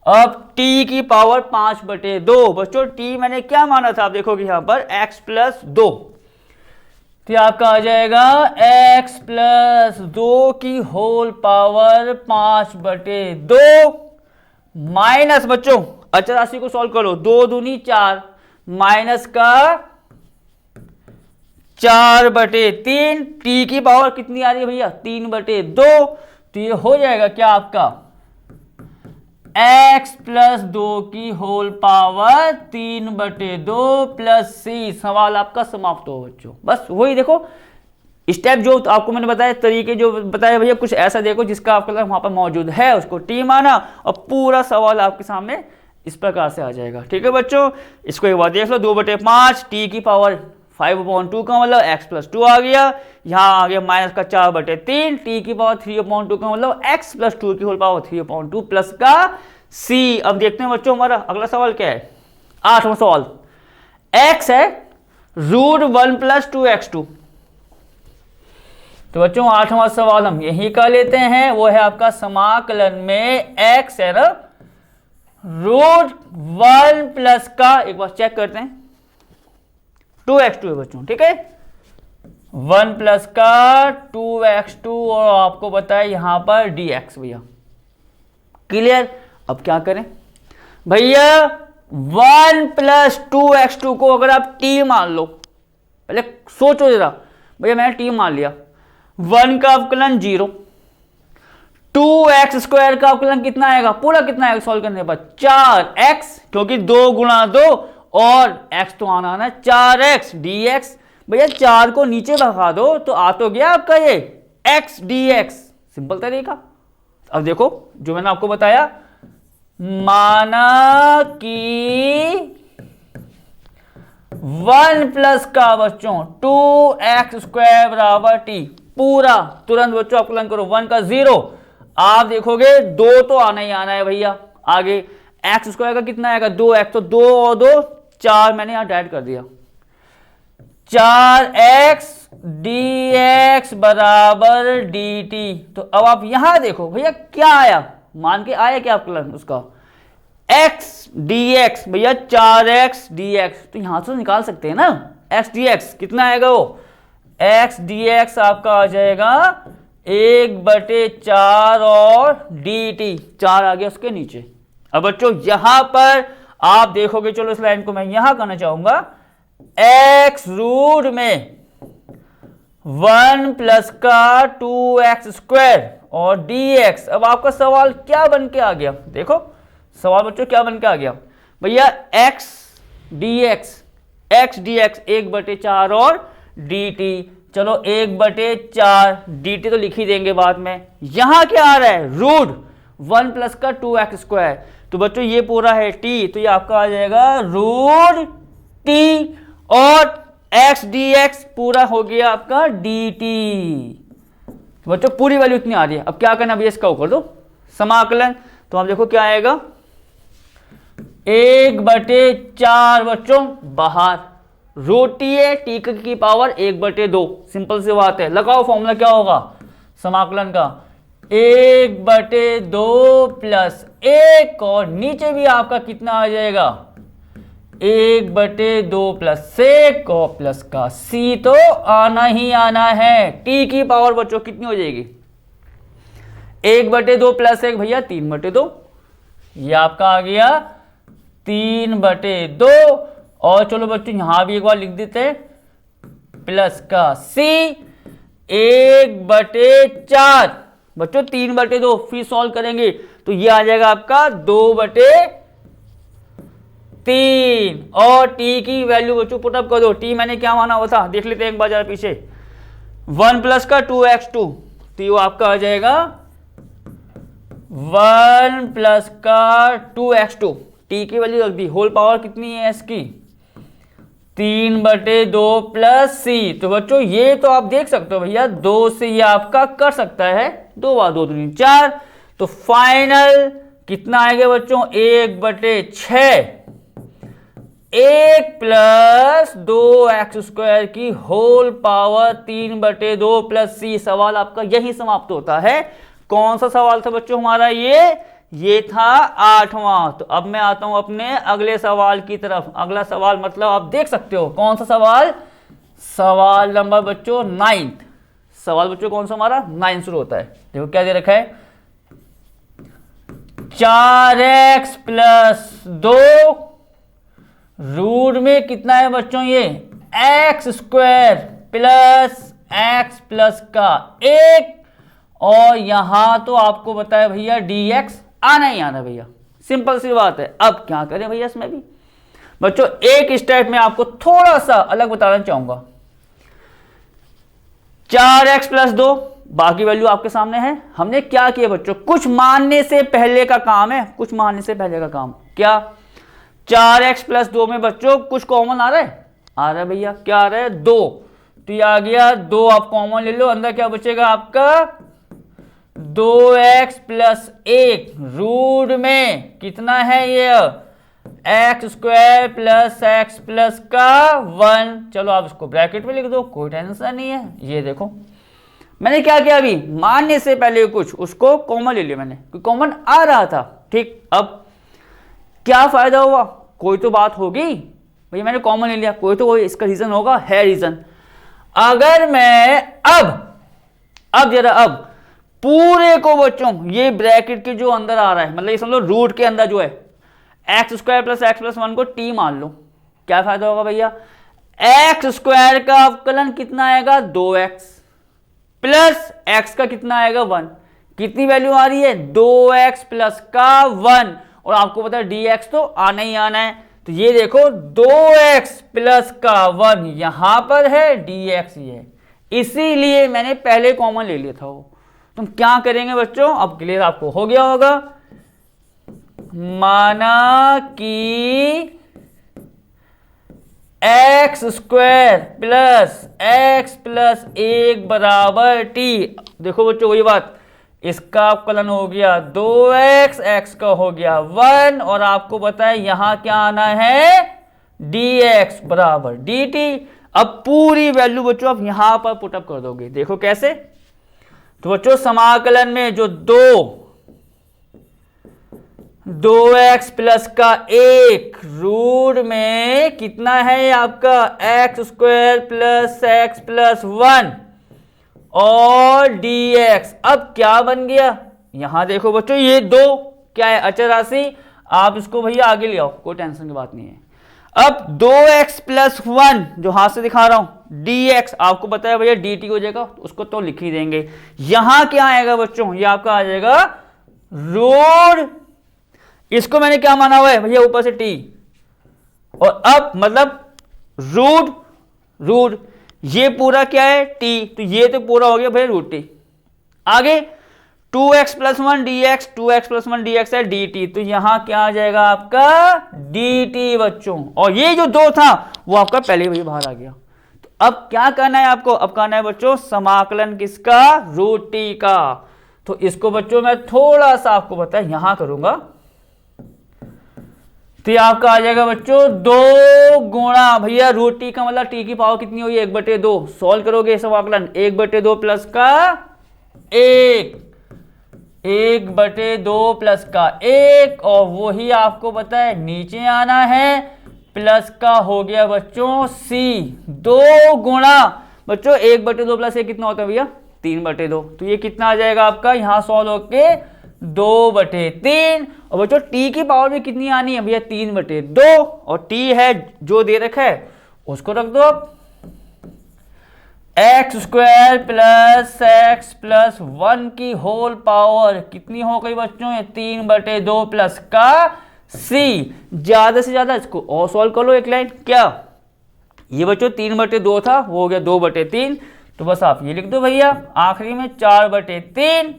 अब t की पावर 5/2। बच्चों t मैंने क्या माना था, आप देखोगे यहां पर x+2, तो आपका आ जाएगा x+2 की होल पावर 5/2 माइनस, बच्चों अचर राशि को सॉल्व करो, 2 दूनी 4 माइनस का 4/3। t की पावर कितनी आ रही है भैया, 3/2। तो ये हो जाएगा क्या आपका x+2 की होल पावर 3/2 प्लस c। सवाल आपका समाप्त हो बच्चों। बस वही देखो स्टेप जो आपको मैंने बताया, तरीके जो बताया भैया, कुछ ऐसा देखो जिसका आपका वहां पर मौजूद है, उसको t माना और पूरा सवाल आपके सामने इस प्रकार से आ जाएगा। ठीक है बच्चों, इसको एक बार देख लो, 2/5 t की पावर 5/2 का मतलब x+2 आ गया, यहाँ आ गया माइनस का 4/3, t की पावर 3/2 का मतलब x+2 की होल पावर 3/2 प्लस का c। अब देखते हैं बच्चों हमारा अगला सवाल क्या है, 8वां सवाल। x है √1 + 2x2। तो बच्चों 8वां सवाल हम यही कर लेते हैं, वो है आपका समाकलन में x है ना √1 प्लस का, एक बार चेक करते हैं, 2x2 है बच्चों। ठीक है, 1 प्लस का 2x2 और आपको बताया यहां पर dx। भैया क्लियर। अब क्या करें भैया, 1 + 2x2 को अगर आप t मान लो, पहले सोचो जरा भैया, मैंने t मान लिया, 1 का अवकलन 0, 2x² का अवकलन कितना आएगा, पूरा कितना आएगा सॉल्व करने पर 4x, क्योंकि 2 × 2 और x तो आना ना 4x dx। भैया 4 को नीचे भगा दो तो आ तो गया आपका ये x dx, सिंपल तरीका। अब देखो जो मैंने आपको बताया, माना कि 1 प्लस का बच्चों 2x² बराबर t, पूरा तुरंत बच्चों अवकलन करो, 1 का 0, आप देखोगे 2 तो आना ही आना है भैया। आगे x² का कितना आएगा 2x, तो 2 और 2 4, मैंने यहां ऐड कर दिया, 4x dx बराबर dt। तो अब आप यहां देखो भैया क्या आया, मान के आया क्या अवकलन उसका, x dx। भैया 4x dx, तो यहां से निकाल सकते हैं ना, x dx कितना आएगा, वो x dx आपका आ जाएगा 1/4 और dt, 4 आ गया उसके नीचे। अब बच्चों यहां पर आप देखोगे, चलो इस लाइन को मैं यहां करना चाहूंगा, x रूट में 1 प्लस का 2x² और dx। अब आपका सवाल क्या बन के आ गया, देखो सवाल बच्चों क्या बन के आ गया भैया, x dx 1/4 और dt। चलो 1/4 dt तो लिख ही देंगे बाद में, यहां क्या आ रहा है √1 प्लस का 2x²। तो बच्चों ये पूरा है t, तो ये आपका आ जाएगा √t और x dx पूरा हो गया आपका dt। तो बच्चों पूरी वैल्यू इतनी आ रही है। अब क्या करना भैया, इसका कर दो समाकलन, तो आप देखो क्या आएगा 1/4 बच्चों बाहर, √t है, t की पावर 1/2, सिंपल सी बात है। लगाओ फॉर्मूला क्या होगा समाकलन का, 1/2 प्लस 1 और नीचे भी आपका कितना आ जाएगा 1/2 प्लस 1 और प्लस का c, तो आना ही आना है। t की पावर बच्चों कितनी हो जाएगी 1/2 प्लस 1 भैया 3/2, ये आपका आ गया 3/2। और चलो बच्चों यहां भी एक बार लिख देते हैं, प्लस का c 1/4 बच्चों 3/2, फिर सॉल्व करेंगे तो ये आ जाएगा आपका 2/3। और t की वैल्यू बच्चों पुटअप कर दो, t मैंने क्या माना हुआ था देख लेते हैं एक बार जरा पीछे, 1 प्लस का 2x2, तो वो आपका आ जाएगा 1 प्लस का 2x2, t की वैल्यू रख दी, होल पावर कितनी है इसकी 3/2 प्लस c। तो बच्चों ये तो आप देख सकते हो भैया 2 से ये आपका कर सकता है, 2 बार 2 3 4। तो फाइनल कितना आएगा बच्चों 1/6 1 प्लस 2x² की होल पावर 3/2 प्लस c। सवाल आपका यही समाप्त होता है। कौन सा सवाल था बच्चों हमारा ये था 8वां। तो अब मैं आता हूं अपने अगले सवाल की तरफ। अगला सवाल मतलब आप देख सकते हो कौन सा सवाल, सवाल नंबर बच्चों 9th। सवाल बच्चों कौन सा हमारा 9 शुरू होता है। देखो क्या दे रखा है, 4x + 2 रूट में कितना है बच्चों ये x² प्लस x प्लस का 1 और यहां तो आपको बताया भैया dx आना ही आना भैया, सिंपल सी बात है। अब क्या करें भैया इसमें भी बच्चों, एक स्टेप में आपको थोड़ा सा अलग बताना चाहूंगा। 4x + 2 बाकी वैल्यू आपके सामने है। हमने क्या किया बच्चों, कुछ मानने से पहले का काम है, कुछ मानने से पहले का काम क्या, 4x + 2 में बच्चों कुछ कॉमन आ रहा है भैया, क्या आ रहा है 2, तो ये आ गया 2, आप कॉमन ले लो, अंदर क्या बचेगा आपका 2x + 1 रूट में कितना है ये x² प्लस x प्लस का 1। चलो आप इसको ब्रैकेट में लिख दो, कोई टेंशन नहीं है। ये देखो मैंने क्या किया, अभी मानने से पहले कुछ उसको कॉमन ले लिया मैंने, क्योंकि कॉमन आ रहा था। ठीक, अब क्या फायदा हुआ, कोई तो बात होगी भैया, मैंने कॉमन ले लिया, कोई तो इसका रीजन होगा, है रीजन। अगर मैं अब पूरे को बच्चों ये ब्रैकेट के जो अंदर आ रहा है, मतलब ये समझ लो रूट के अंदर जो है x² प्लस x प्लस 1 को t मान लो, क्या फायदा होगा भैया, x² का अवकलन कितना आएगा 2x प्लस x का कितना आएगा 1, कितनी वैल्यू आ रही है 2x प्लस का 1, और आपको पता है dx तो आना ही आना है। तो ये देखो 2x प्लस का 1 यहां पर है, dx ये है, इसीलिए मैंने पहले कॉमन ले लिया था वो। तुम क्या करेंगे बच्चों, अब क्लियर आपको हो गया होगा। माना कि x² प्लस x प्लस 1 बराबर t। देखो बच्चों वही बात, इसका अवकलन हो गया 2x, x का हो गया 1, और आपको पता है यहां क्या आना है dx बराबर dt। अब पूरी वैल्यू बच्चों आप यहां पर पुटअप कर दोगे, देखो कैसे। तो बच्चों समाकलन में जो 2x प्लस का 1 रूट में कितना है आपका x² प्लस x प्लस 1 और dx। अब क्या बन गया, यहां देखो बच्चों ये 2 क्या है अचर राशि, आप इसको भैया आगे ले आओ, कोई टेंशन की बात नहीं है। अब 2x प्लस 1 जो हाथ से दिखा रहा हूं dx, आपको बताया भैया dt हो जाएगा, उसको तो लिख ही देंगे। यहां क्या आएगा बच्चों, ये आपका आ जाएगा रूट, इसको मैंने क्या माना हुआ है भैया ऊपर से t, और अब मतलब रूट ये पूरा क्या है t, तो ये तो पूरा हो गया भैया रूट t। आगे 2x plus 1 dx, 2x plus 1 dx है dt, तो यहां क्या आ जाएगा आपका dt बच्चों, और ये जो 2 था वो आपका पहले भैया बाहर आ गया। तो अब क्या करना है आपको, अब करना है बच्चों समाकलन किसका, रूट t का। तो इसको बच्चों मैं थोड़ा सा आपको बताया यहां करूंगा, तो ये आपका आ जाएगा बच्चों 2 गुणा भैया रूट t का मतलब t की पावर कितनी हुई 1/2, सॉल्व करोगे समाकलन 1/2 प्लस का 1/2 प्लस का 1, और वही आपको पता है नीचे आना है, प्लस का हो गया बच्चों c 2 गुणा बच्चों 1/2 प्लस 1 कितना होता है भैया 3/2, तो ये कितना आ जाएगा आपका यहां सॉल्व होके 2/3, और बच्चों t की पावर भी कितनी आनी है भैया 3/2, और t है जो दे रखा है उसको रख दो आप, x² प्लस x प्लस 1 की होल पावर कितनी हो गई बच्चों, ये 3/2 प्लस का c। ज्यादा से ज्यादा इसको और सॉल्व कर लो एक लाइन, क्या ये बच्चों 3/2 था वो हो गया 2/3, तो बस आप ये लिख दो भैया आखिरी में 4/3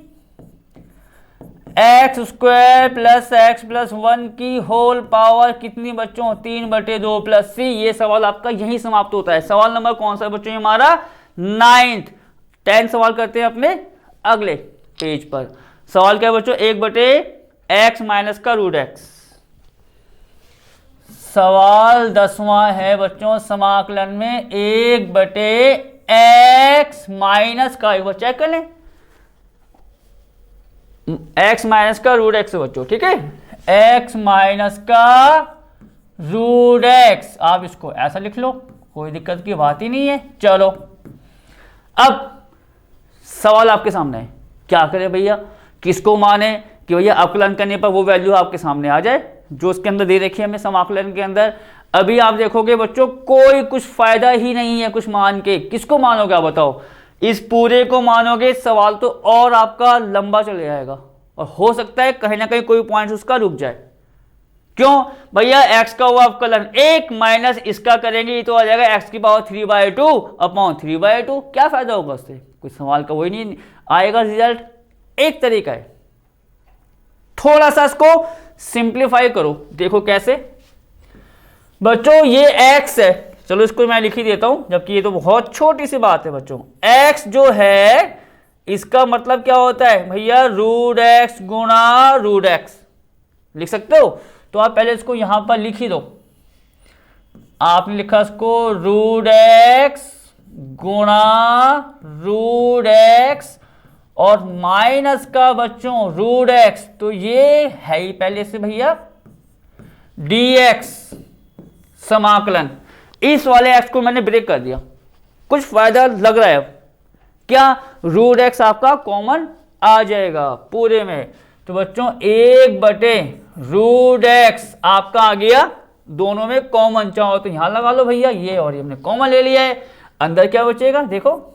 x² प्लस x प्लस 1 की होल पावर कितनी बच्चों 3/2 प्लस c। ये सवाल आपका यही समाप्त होता है। सवाल नंबर कौन सा बच्चों हमारा 9th। 10 सवाल करते हैं अपने अगले पेज पर। सवाल क्या है बच्चों 1/x एक्स माइनस का रूट एक्स। सवाल 10वां है बच्चों, समाकलन में 1/x माइनस का, एक बार चेक कर लें, x माइनस का रूट एक्स बच्चों, ठीक है, x माइनस का रूट एक्स। आप इसको ऐसा लिख लो, कोई दिक्कत की बात ही नहीं है। चलो अब सवाल आपके सामने है, क्या करें भैया, किसको माने कि भैया अवकलन करने पर वो वैल्यू आपके सामने आ जाए जो उसके अंदर दे रखी है हमें समाकलन के अंदर। अभी आप देखोगे बच्चों कोई कुछ फायदा ही नहीं है कुछ मान के, किसको मानोगे आप बताओ, इस पूरे को मानोगे सवाल तो और आपका लंबा चले जाएगा और हो सकता है कहीं ना कहीं कोई पॉइंट उसका रुक जाए। क्यों भैया, x का हुआ अवकलन 1 माइनस इसका करेंगे तो आ जाएगा x की पावर 3/2 अपॉन 3/2। क्या फायदा होगा उससे, कोई सवाल का वही नहीं आएगा रिजल्ट। एक तरीका है, थोड़ा सा इसको सिंप्लीफाई करो, देखो कैसे बच्चों, ये x है, चलो इसको मैं लिख ही देता हूं, जबकि ये तो बहुत छोटी सी बात है बच्चों। x जो है इसका मतलब क्या होता है भैया, रूट x गुणा रूट x, लिख सकते हो। तो आप पहले इसको यहां पर लिख ही दो, आपने लिखा इसको रूट x गुणा रूट x और माइनस का बच्चों रूट x, तो ये है ही पहले से भैया dx समाकलन। इस वाले x को मैंने ब्रेक कर दिया, कुछ फायदा लग रहा है अब, क्या रूट x आपका कॉमन आ जाएगा पूरे में, तो बच्चों 1/√x आपका आ गया, दोनों में कॉमन, चाहो तो यहां लगा लो भैया, ये और ये हमने कॉमन ले लिया है, अंदर क्या बचेगा देखो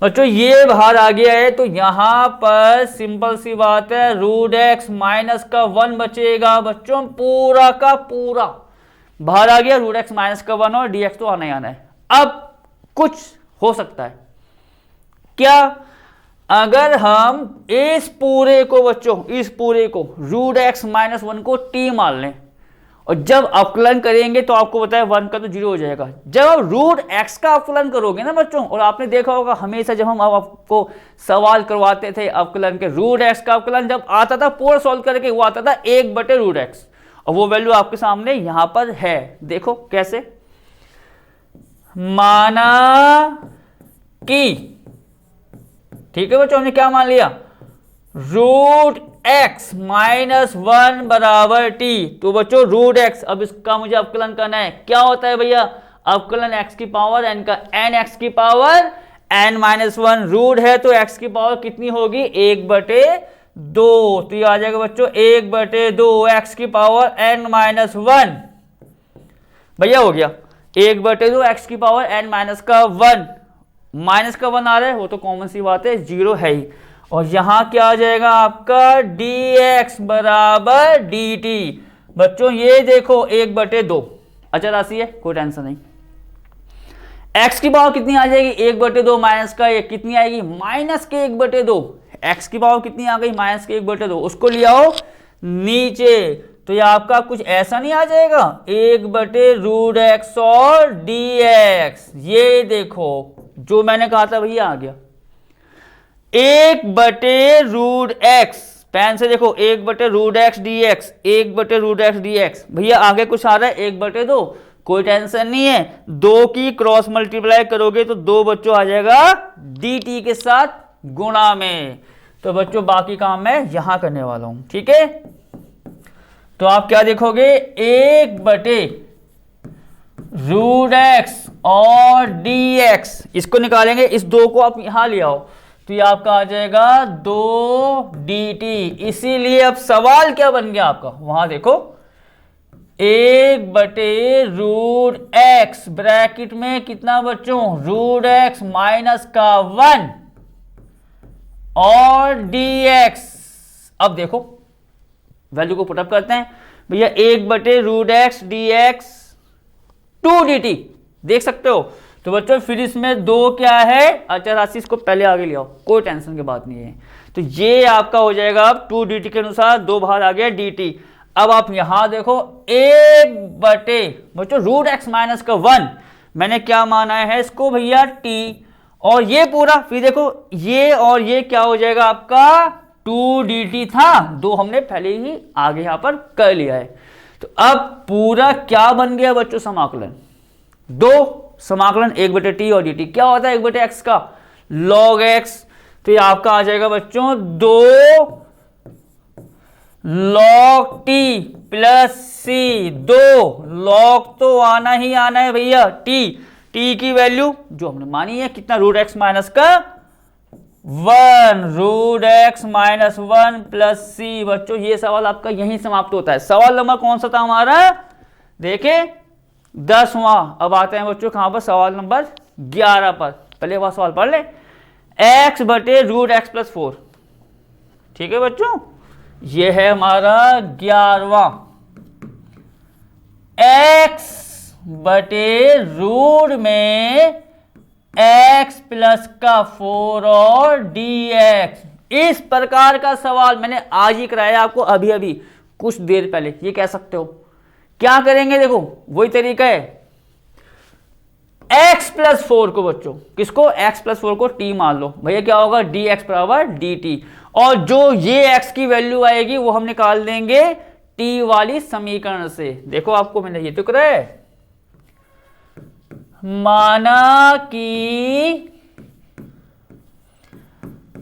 बच्चों, ये बाहर आ गया है, तो यहां पर सिंपल सी बात है √x माइनस का 1 बचेगा बच्चों, पूरा का पूरा बाहर आ गया, √x माइनस का 1 और dx तो आना ही आना है। अब कुछ हो सकता है क्या, अगर हम इस पूरे को बच्चों, इस पूरे को √x माइनस 1 को t मान लें और जब अवकलन करेंगे तो आपको बताया 1 का तो 0 हो जाएगा। जब आप √x का अवकलन करोगे ना बच्चों, और आपने देखा होगा हमेशा जब हम आपको सवाल करवाते थे अवकलन के, √x का अवकलन जब आता था पूरा सॉल्व करके वो आता था 1/√x, और वो वैल्यू आपके सामने यहां पर है, देखो कैसे, माना कि, ठीक है बच्चों, हमने क्या मान लिया, √x माइनस 1 बराबर t, तो बच्चों √x, अब इसका मुझे अवकलन करना है, क्या होता है भैया, अवकलन x की पावर n का n x की पावर n-1 रूट है, तो x की पावर कितनी होगी 1/2, तो ये आ जाएगा बच्चों 1/2 x की पावर n-1, भैया हो गया 1/2 x की पावर n-1, माइनस का 1 आ रहा है वो तो कॉमन सी बात है, 0 है ही, और यहां क्या आ जाएगा आपका dx बराबर dt। बच्चों ये देखो 1/2 अचर राशि है, कोई टेंशन नहीं, x की पावर कितनी आ जाएगी 1/2 माइनस का 1 कितनी आएगी माइनस के 1/2, x की पावर कितनी आ गई माइनस के 1/2, उसको ले आओ नीचे, तो ये आपका कुछ ऐसा नहीं आ जाएगा 1/√x और dx, ये देखो जो मैंने कहा था भैया आ गया 1/√x, पेन से देखो 1/√x dx, 1/√x dx, भैया आगे कुछ आ रहा है 1/2, कोई टेंशन नहीं है, 2 की क्रॉस मल्टीप्लाई करोगे तो 2 बच्चों आ जाएगा dt के साथ गुणा में, तो बच्चों बाकी काम मैं यहां करने वाला हूं, ठीक है। तो आप क्या देखोगे 1/√x और dx, इसको निकालेंगे, इस 2 को आप यहां ले आओ, तो ये आपका आ जाएगा 2 dt, इसीलिए अब सवाल क्या बन गया आपका, वहां देखो 1/√x ब्रैकेट में कितना बच्चों √x माइनस का 1 और dx, अब देखो वैल्यू को पुटअप करते हैं भैया 1/√x dx 2 dt, देख सकते हो, तो बच्चों फिर इसमें 2 क्या है अचर राशि, इसको पहले आगे ले आओ, कोई टेंशन की बात नहीं है, तो ये आपका हो जाएगा अब 2 dt के अनुसार 2 बाहर आ गया dt। अब आप यहां देखो 1/, बच्चों √x माइनस का 1 मैंने क्या माना है इसको भैया t, और ये पूरा फिर देखो ये और ये क्या हो जाएगा आपका 2dt था, 2 हमने पहले ही आगे यहां पर कर लिया है। तो अब पूरा क्या बन गया बच्चों, समाकलन 2 समाकलन 1/t और dt क्या होता है 1/x का log x। तो ये आपका आ जाएगा बच्चों 2 log t plus c, 2 log तो आना ही आना है भैया t की वैल्यू जो हमने मानी है कितना √x माइनस का 1, √x-1 प्लस c। बच्चों ये सवाल आपका यहीं समाप्त होता है। सवाल नंबर कौन सा था हमारा, देखे 10वां। अब आते हैं बच्चों कहां पर, सवाल नंबर 11 पर। पहले वह सवाल पढ़ ले, x बटे √x+4। ठीक है बच्चों, ये है हमारा 11वां, x बटे रूट में x प्लस का 4 और dx। इस प्रकार का सवाल मैंने आज ही कराया आपको, अभी अभी कुछ देर पहले। ये कह सकते हो क्या करेंगे, देखो वही तरीका है, x प्लस 4 को बच्चों, किसको x प्लस 4 को t मान लो भैया, क्या होगा dx बराबर dt। और जो ये x की वैल्यू आएगी वो हम निकाल देंगे t वाली समीकरण से। देखो आपको मैंने ये तो कराया है, माना कि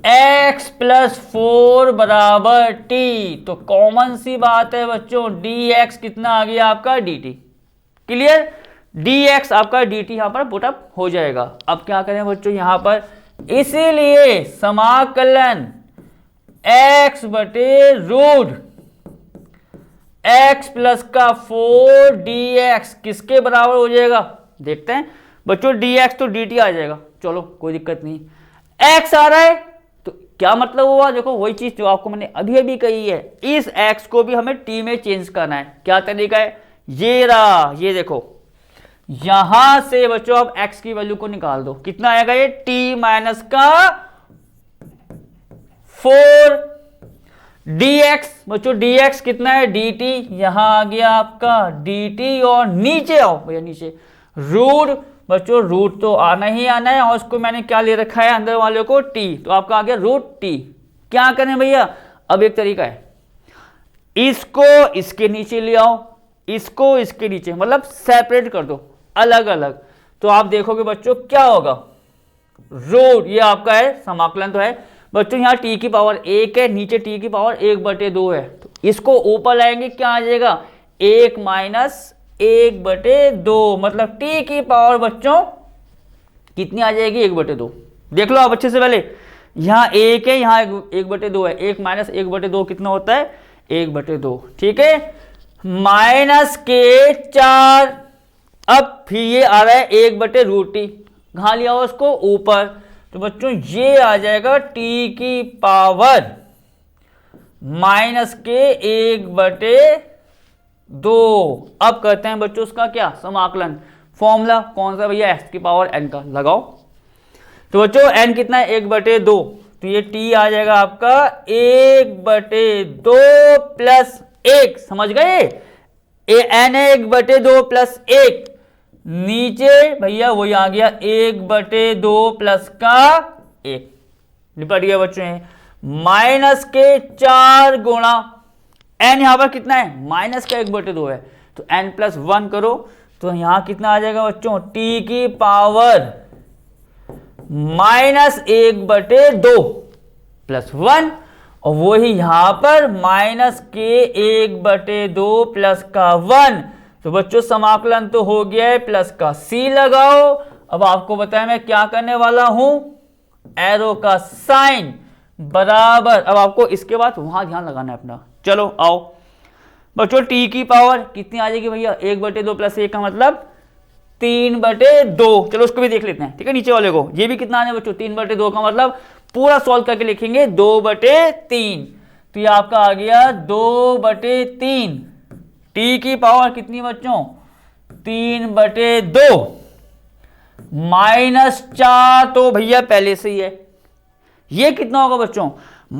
x प्लस 4 बराबर t, तो कॉमन सी बात है बच्चों dx कितना आ गया आपका dt। क्लियर, dx आपका dt यहां पर पुटअप हो जाएगा। अब क्या करें बच्चों यहां पर, इसीलिए समाकलन x बटे रूट x प्लस का 4 dx किसके बराबर हो जाएगा, देखते हैं बच्चों, dx तो dt आ जाएगा, चलो कोई दिक्कत नहीं। x आ रहा है तो क्या मतलब हुआ, देखो वही चीज जो आपको मैंने अभी अभी कही है, इस x को भी हमें t में चेंज करना है। क्या तरीका है, ये रहा, ये देखो यहां से बच्चों अब x की वैल्यू को निकाल दो, कितना आएगा ये t माइनस का 4 dx। बच्चों dx कितना है dt, यहां आ गया आपका dt, और नीचे आओ भैया, नीचे रूट, बच्चों रूट तो आना ही आना है, और उसको मैंने क्या ले रखा है अंदर वाले को t, तो आपका आ गया √t। क्या करें भैया, अब एक तरीका है, इसको इसके नीचे ले आओ, इसको इसके नीचे, मतलब सेपरेट कर दो अलग अलग। तो आप देखोगे बच्चों क्या होगा, रूट ये आपका है समाकलन तो है बच्चों, यहाँ t की पावर 1 है, नीचे t की पावर 1/2 है, तो इसको ऊपर लाएंगे क्या आ जाएगा 1 माइनस 1/2, मतलब t की पावर बच्चों कितनी आ जाएगी 1/2। देख लो आप अच्छे से, पहले यहाँ 1 है, यहाँ 1/2 है, 1 माइनस 1/2 कितना होता है 1/2। ठीक है, माइनस के 4, अब फिर ये आ रहा है 1/√t, कहाँ लिया हो उसको ऊपर, तो बच्चों ये आ जाएगा t की पावर माइनस के 1/2। अब करते हैं बच्चों उसका क्या समाकलन, फॉर्मूला कौन सा भैया, x की पावर n का लगाओ। तो बच्चों n कितना है 1/2, तो ये t आ जाएगा आपका 1/2 प्लस 1, समझ गए, n है 1/2 प्लस 1, नीचे भैया वही आ गया 1/2 प्लस का 1, निपट गया बच्चों। माइनस के 4 गुणा n, यहां पर कितना है माइनस का 1/2 है, तो n प्लस 1 करो, तो यहां कितना आ जाएगा बच्चों t की पावर माइनस 1/2 प्लस 1, और वही यहां पर माइनस के 1/2 प्लस का 1, तो बच्चों समाकलन तो हो गया है, प्लस का c लगाओ। अब आपको बताया मैं क्या करने वाला हूं, एरो का साइन बराबर, अब आपको इसके बाद वहां ध्यान लगाना है अपना। चलो आओ बच्चों, t की पावर कितनी आ जाएगी भैया 1/2 प्लस 1 का मतलब 3/2, चलो उसको भी देख लेते हैं। ठीक है, नीचे वाले को, ये भी कितना आने बच्चों 3/2 का मतलब पूरा सॉल्व करके लिखेंगे 2/3, तो ये आपका आ गया 2/3, t की पावर कितनी बच्चों 3/2, माइनस 4 तो भैया पहले से ही है, ये कितना होगा बच्चों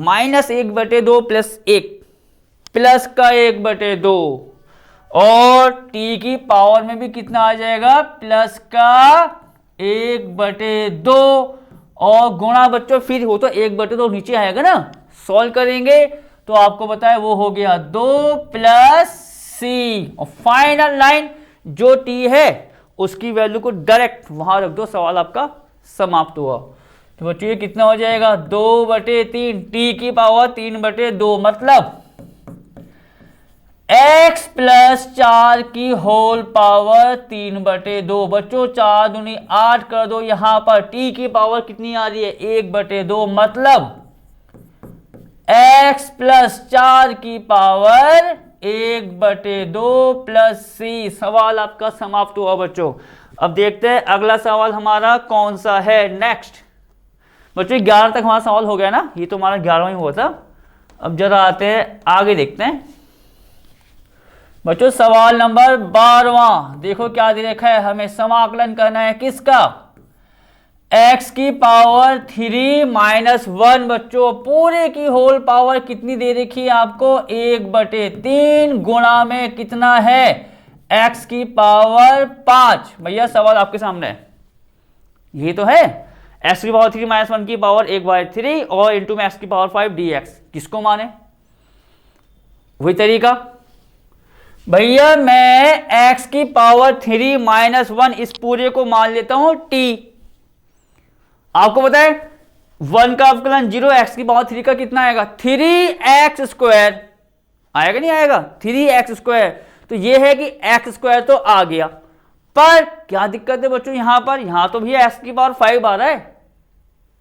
माइनस 1/2 प्लस 1 प्लस का 1/2, और t की पावर में भी कितना आ जाएगा प्लस का 1/2, और गुणा बच्चों फिर हो तो 1/2 नीचे आएगा ना, सॉल्व करेंगे तो आपको पता है वो हो गया 2 + c, और फाइनल लाइन जो t है उसकी वैल्यू को डायरेक्ट वहां रख दो, सवाल आपका समाप्त हुआ। तो बच्चों ये कितना हो जाएगा 2/3, t की पावर 3/2, मतलब x + 4 की होल पावर 3/2। बच्चों 4 दूनी 8 कर दो, यहां पर t की पावर कितनी आ रही है 1/2, मतलब x + 4 की पावर 1/2 + c। सवाल आपका समाप्त हुआ बच्चों। अब देखते हैं अगला सवाल हमारा कौन सा है। नेक्स्ट बच्चों 11 तक हमारा सवाल हो गया ना, ये तो हमारा 11वां ही हुआ था। अब जरा आते हैं आगे, देखते हैं बच्चों सवाल नंबर 12वां। देखो क्या दे रखा है, हमें समाकलन करना है किसका, x की पावर 3 - 1। बच्चों पूरे की होल पावर कितनी दे रखी है आपको 1/3, गुणा में कितना है x की पावर 5। भैया सवाल आपके सामने है, ये तो है x की पावर 3 - 1 की पावर 1/3 और इंटू में x की पावर 5 dx। किसको माने, वही तरीका। भैया मैं x की पावर 3 - 1 इस पूरे को मान लेता हूं t। आपको पता है 1 का अवकलन 0, x की पावर 3 का कितना आएगा 3x²। आएगा नहीं आएगा 3x²। तो ये है कि x² तो आ गया, पर क्या दिक्कत है बच्चों यहां तो भैया x की पावर 5 आ रहा है।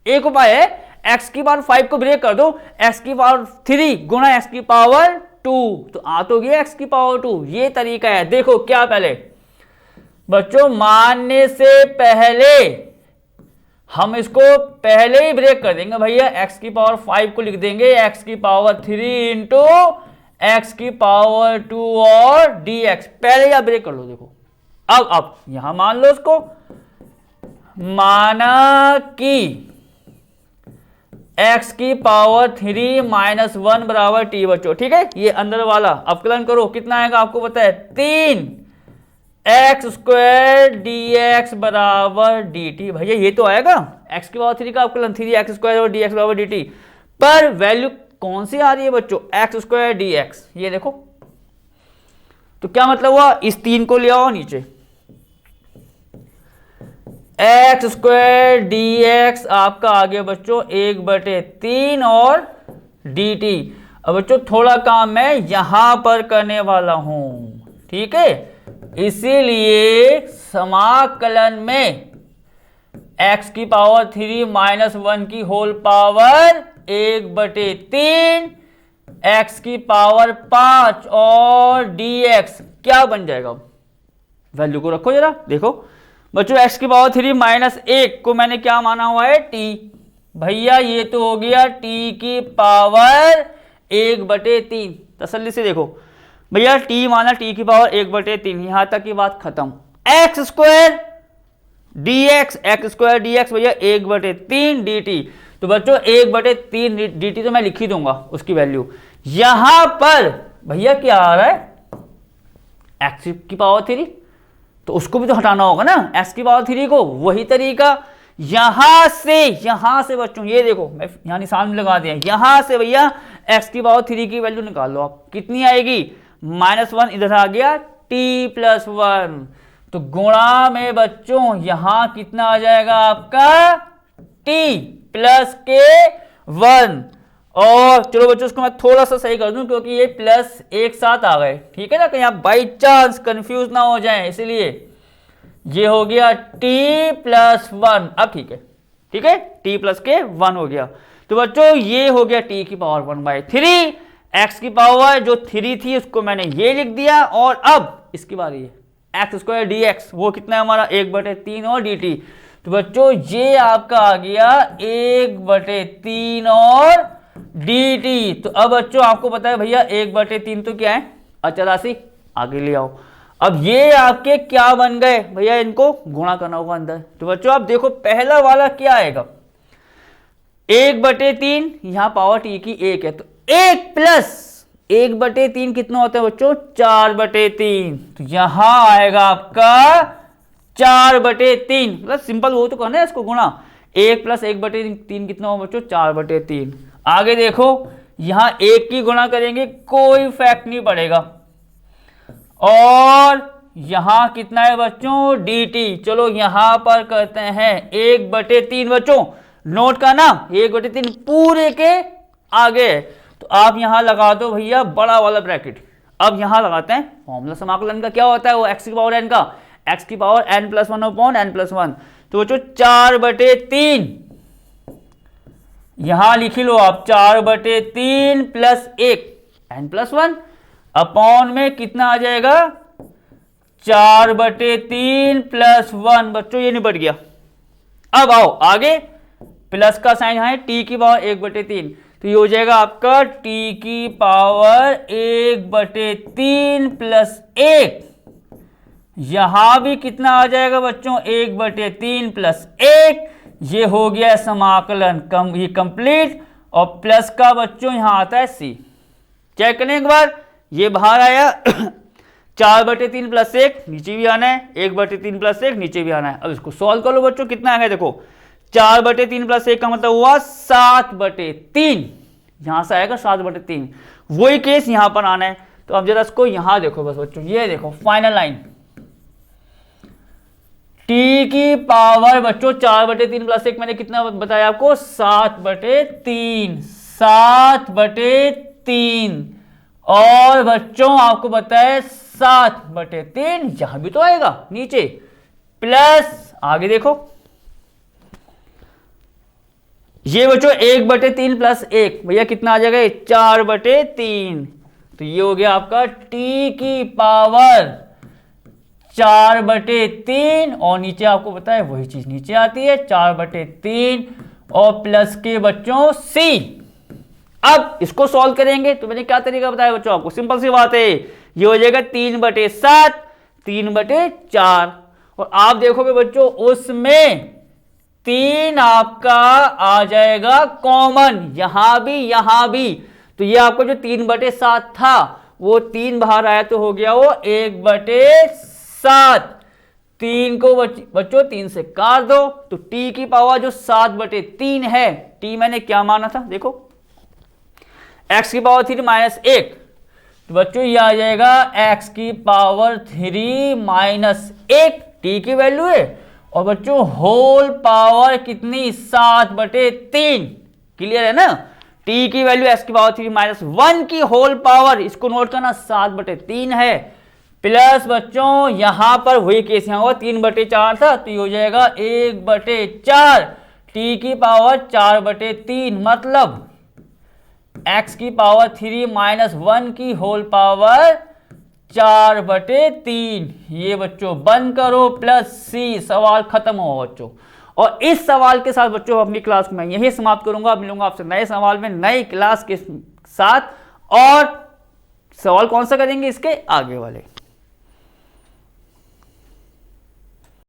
एक उपाय है x की पावर 5 को ब्रेक कर दो, x की पावर 3 गुणा x की पावर 2, तो आ तो गया x की पावर 2। ये तरीका है। देखो क्या, पहले बच्चों मानने से पहले हम इसको पहले ही ब्रेक कर देंगे। भैया x की पावर 5 को लिख देंगे x की पावर 3 इंटू x की पावर 2 और dx, पहले ही आप ब्रेक कर लो। देखो अब यहां मान लो इसको, माना कि x की पावर 3 - 1 बराबर t। बच्चों ठीक है, ये अंदर वाला अवकलन करो, कितना आएगा आपको पता है 3x² dx बराबर dt। भैया ये तो आएगा x की पावर 3 का अवकलन 3x² और dx बराबर dt, पर वैल्यू कौन सी आ रही है बच्चों x² dx। ये देखो, तो क्या मतलब हुआ, इस 3 को ले आओ नीचे, x² dx आपका आ गया बच्चों 1/3 और dt। अब बच्चों थोड़ा काम मैं यहां पर करने वाला हूं, ठीक है, इसीलिए समाकलन में x की पावर 3 - 1 की होल पावर 1/3, x की पावर 5 और dx क्या बन जाएगा। वैल्यू को रखो जरा, देखो बच्चों x की पावर 3 - 1 को मैंने क्या माना हुआ है t। भैया ये तो हो गया t की पावर 1/3। तसल्ली से देखो भैया t माना t की पावर 1/3, यहां तक की बात खत्म। x² dx भैया 1/3 dt। तो बच्चों 1/3 dt तो मैं लिख ही दूंगा उसकी वैल्यू। यहां पर भैया क्या आ रहा है x की पावर 3, तो उसको भी तो हटाना होगा ना x की पावर 3 को। वही तरीका यहां से बच्चों, ये देखो मैं यहां निशान में लगा दिया, यहां से भैया x की पावर 3 की वैल्यू निकाल लो आप, कितनी आएगी -1 इधर आ गया t + 1, तो गुणा में बच्चों यहां कितना आ जाएगा आपका t + के 1। और चलो बच्चों उसको मैं थोड़ा सा सही कर दूं क्योंकि ये प्लस एक साथ आ गए, ठीक है ना, कहीं आप बाई चांस कंफ्यूज ना हो जाएं, इसलिए ये हो गया t + 1। अब ठीक है t + के 1 हो गया। तो बच्चों ये हो गया t की पावर 1/3, x की पावर जो 3 थी उसको मैंने ये लिख दिया, और अब इसकी बारी है x² dx, वो कितना है हमारा 1/3 और dt। तो बच्चों ये आपका आ गया 1/3 और dt। तो अब बच्चों आपको पता है भैया 1/3 तो क्या है अचल राशि, आगे ले आओ। अब ये आपके क्या बन गए भैया, इनको गुणा करना होगा अंदर। तो बच्चों आप देखो पहला वाला क्या आएगा 1/3, यहां पावर t की 1 है, तो 1 + 1/3 कितना होता है बच्चों 4/3, तो यहां आएगा आपका 4/3, मतलब सिंपल वो तो करना है इसको गुणा। 1 + 1/3 कितना हो बच्चों 4/3। आगे देखो, यहां 1 की गुणा करेंगे कोई फैक्ट नहीं पड़ेगा, और यहां कितना है बच्चों dt। चलो यहां पर करते हैं 1/3 बच्चों, नोट का ना 1/3 पूरे के आगे, तो आप यहां लगा दो भैया बड़ा वाला ब्रैकेट। अब यहां लगाते हैं फॉर्मूला समाकलन का, क्या होता है वो x की पावर n का, x की पावर n+1 अपॉन n+1। तो बच्चों 4/3 यहां लिख लो आप, 4/3 प्लस 1 n+1 अपॉन में कितना आ जाएगा 4/3 प्लस 1। बच्चों ये निपट गया। अब आओ आगे, प्लस का साइन यहाँ है, t की पावर 1/3, तो ये हो जाएगा आपका t की पावर 1/3 प्लस 1। यहां भी कितना आ जाएगा बच्चों 1/3 प्लस 1। ये हो गया समाकलन ये कंप्लीट, और प्लस का बच्चों यहां आता है c। चेक करें एक बार, ये बाहर आया 4/3 प्लस 1, नीचे भी आना है, 1/3 प्लस 1 नीचे भी आना है। अब इसको सॉल्व कर लो बच्चों, कितना आ गया देखो, 4/3 प्लस 1 का मतलब हुआ 7/3, यहां से आएगा 7/3। वही केस यहां पर आना है। तो अब जरा इसको यहां देखो बस बच्चों, ये देखो फाइनल लाइन, t की पावर बच्चों 4/3 प्लस 1 मैंने कितना बताया आपको 7/3, 7/3, और बच्चों आपको बताया 7/3, यहां भी तो आएगा नीचे, प्लस आगे देखो, ये बच्चों 1/3 प्लस 1 भैया कितना आ जाएगा 4/3। तो ये हो गया आपका t की पावर 4/3, और नीचे आपको पता है वही चीज नीचे आती है 4/3, और प्लस के बच्चों c। अब इसको सॉल्व करेंगे तो मैंने क्या तरीका बताया बच्चों आपको, सिंपल सी बात है, ये हो जाएगा 3/7, 3/4, और आप देखोगे बच्चों उसमें 3 आपका आ जाएगा कॉमन, यहां भी, तो ये आपको जो 3/7 था वो 3 बाहर आया तो हो गया वो 1/7। 3 को बच्चों 3 से काट दो, तो t की पावर जो 7/3 है, t मैंने क्या माना था देखो, x की पावर 3 - 1, तो बच्चों ये आ जाएगा x की पावर 3 - 1, t की वैल्यू है, और बच्चों होल पावर कितनी 7/3, क्लियर है ना। t की वैल्यू x की पावर 3 - 1 की होल पावर, इसको नोट करना 7/3 है, प्लस बच्चों यहां पर वही केस यहां हुआ 3/4 था, तो ये हो जाएगा 1/4, t की पावर 4/3, मतलब x की पावर 3 - 1 की होल पावर 4/3। ये बच्चों बंद करो, प्लस c, सवाल खत्म हो बच्चों। और इस सवाल के साथ बच्चों अपनी क्लास को मैं यही समाप्त करूंगा। मिलूंगा आपसे नए सवाल में नई क्लास के साथ, और सवाल कौन सा करेंगे इसके आगे वाले।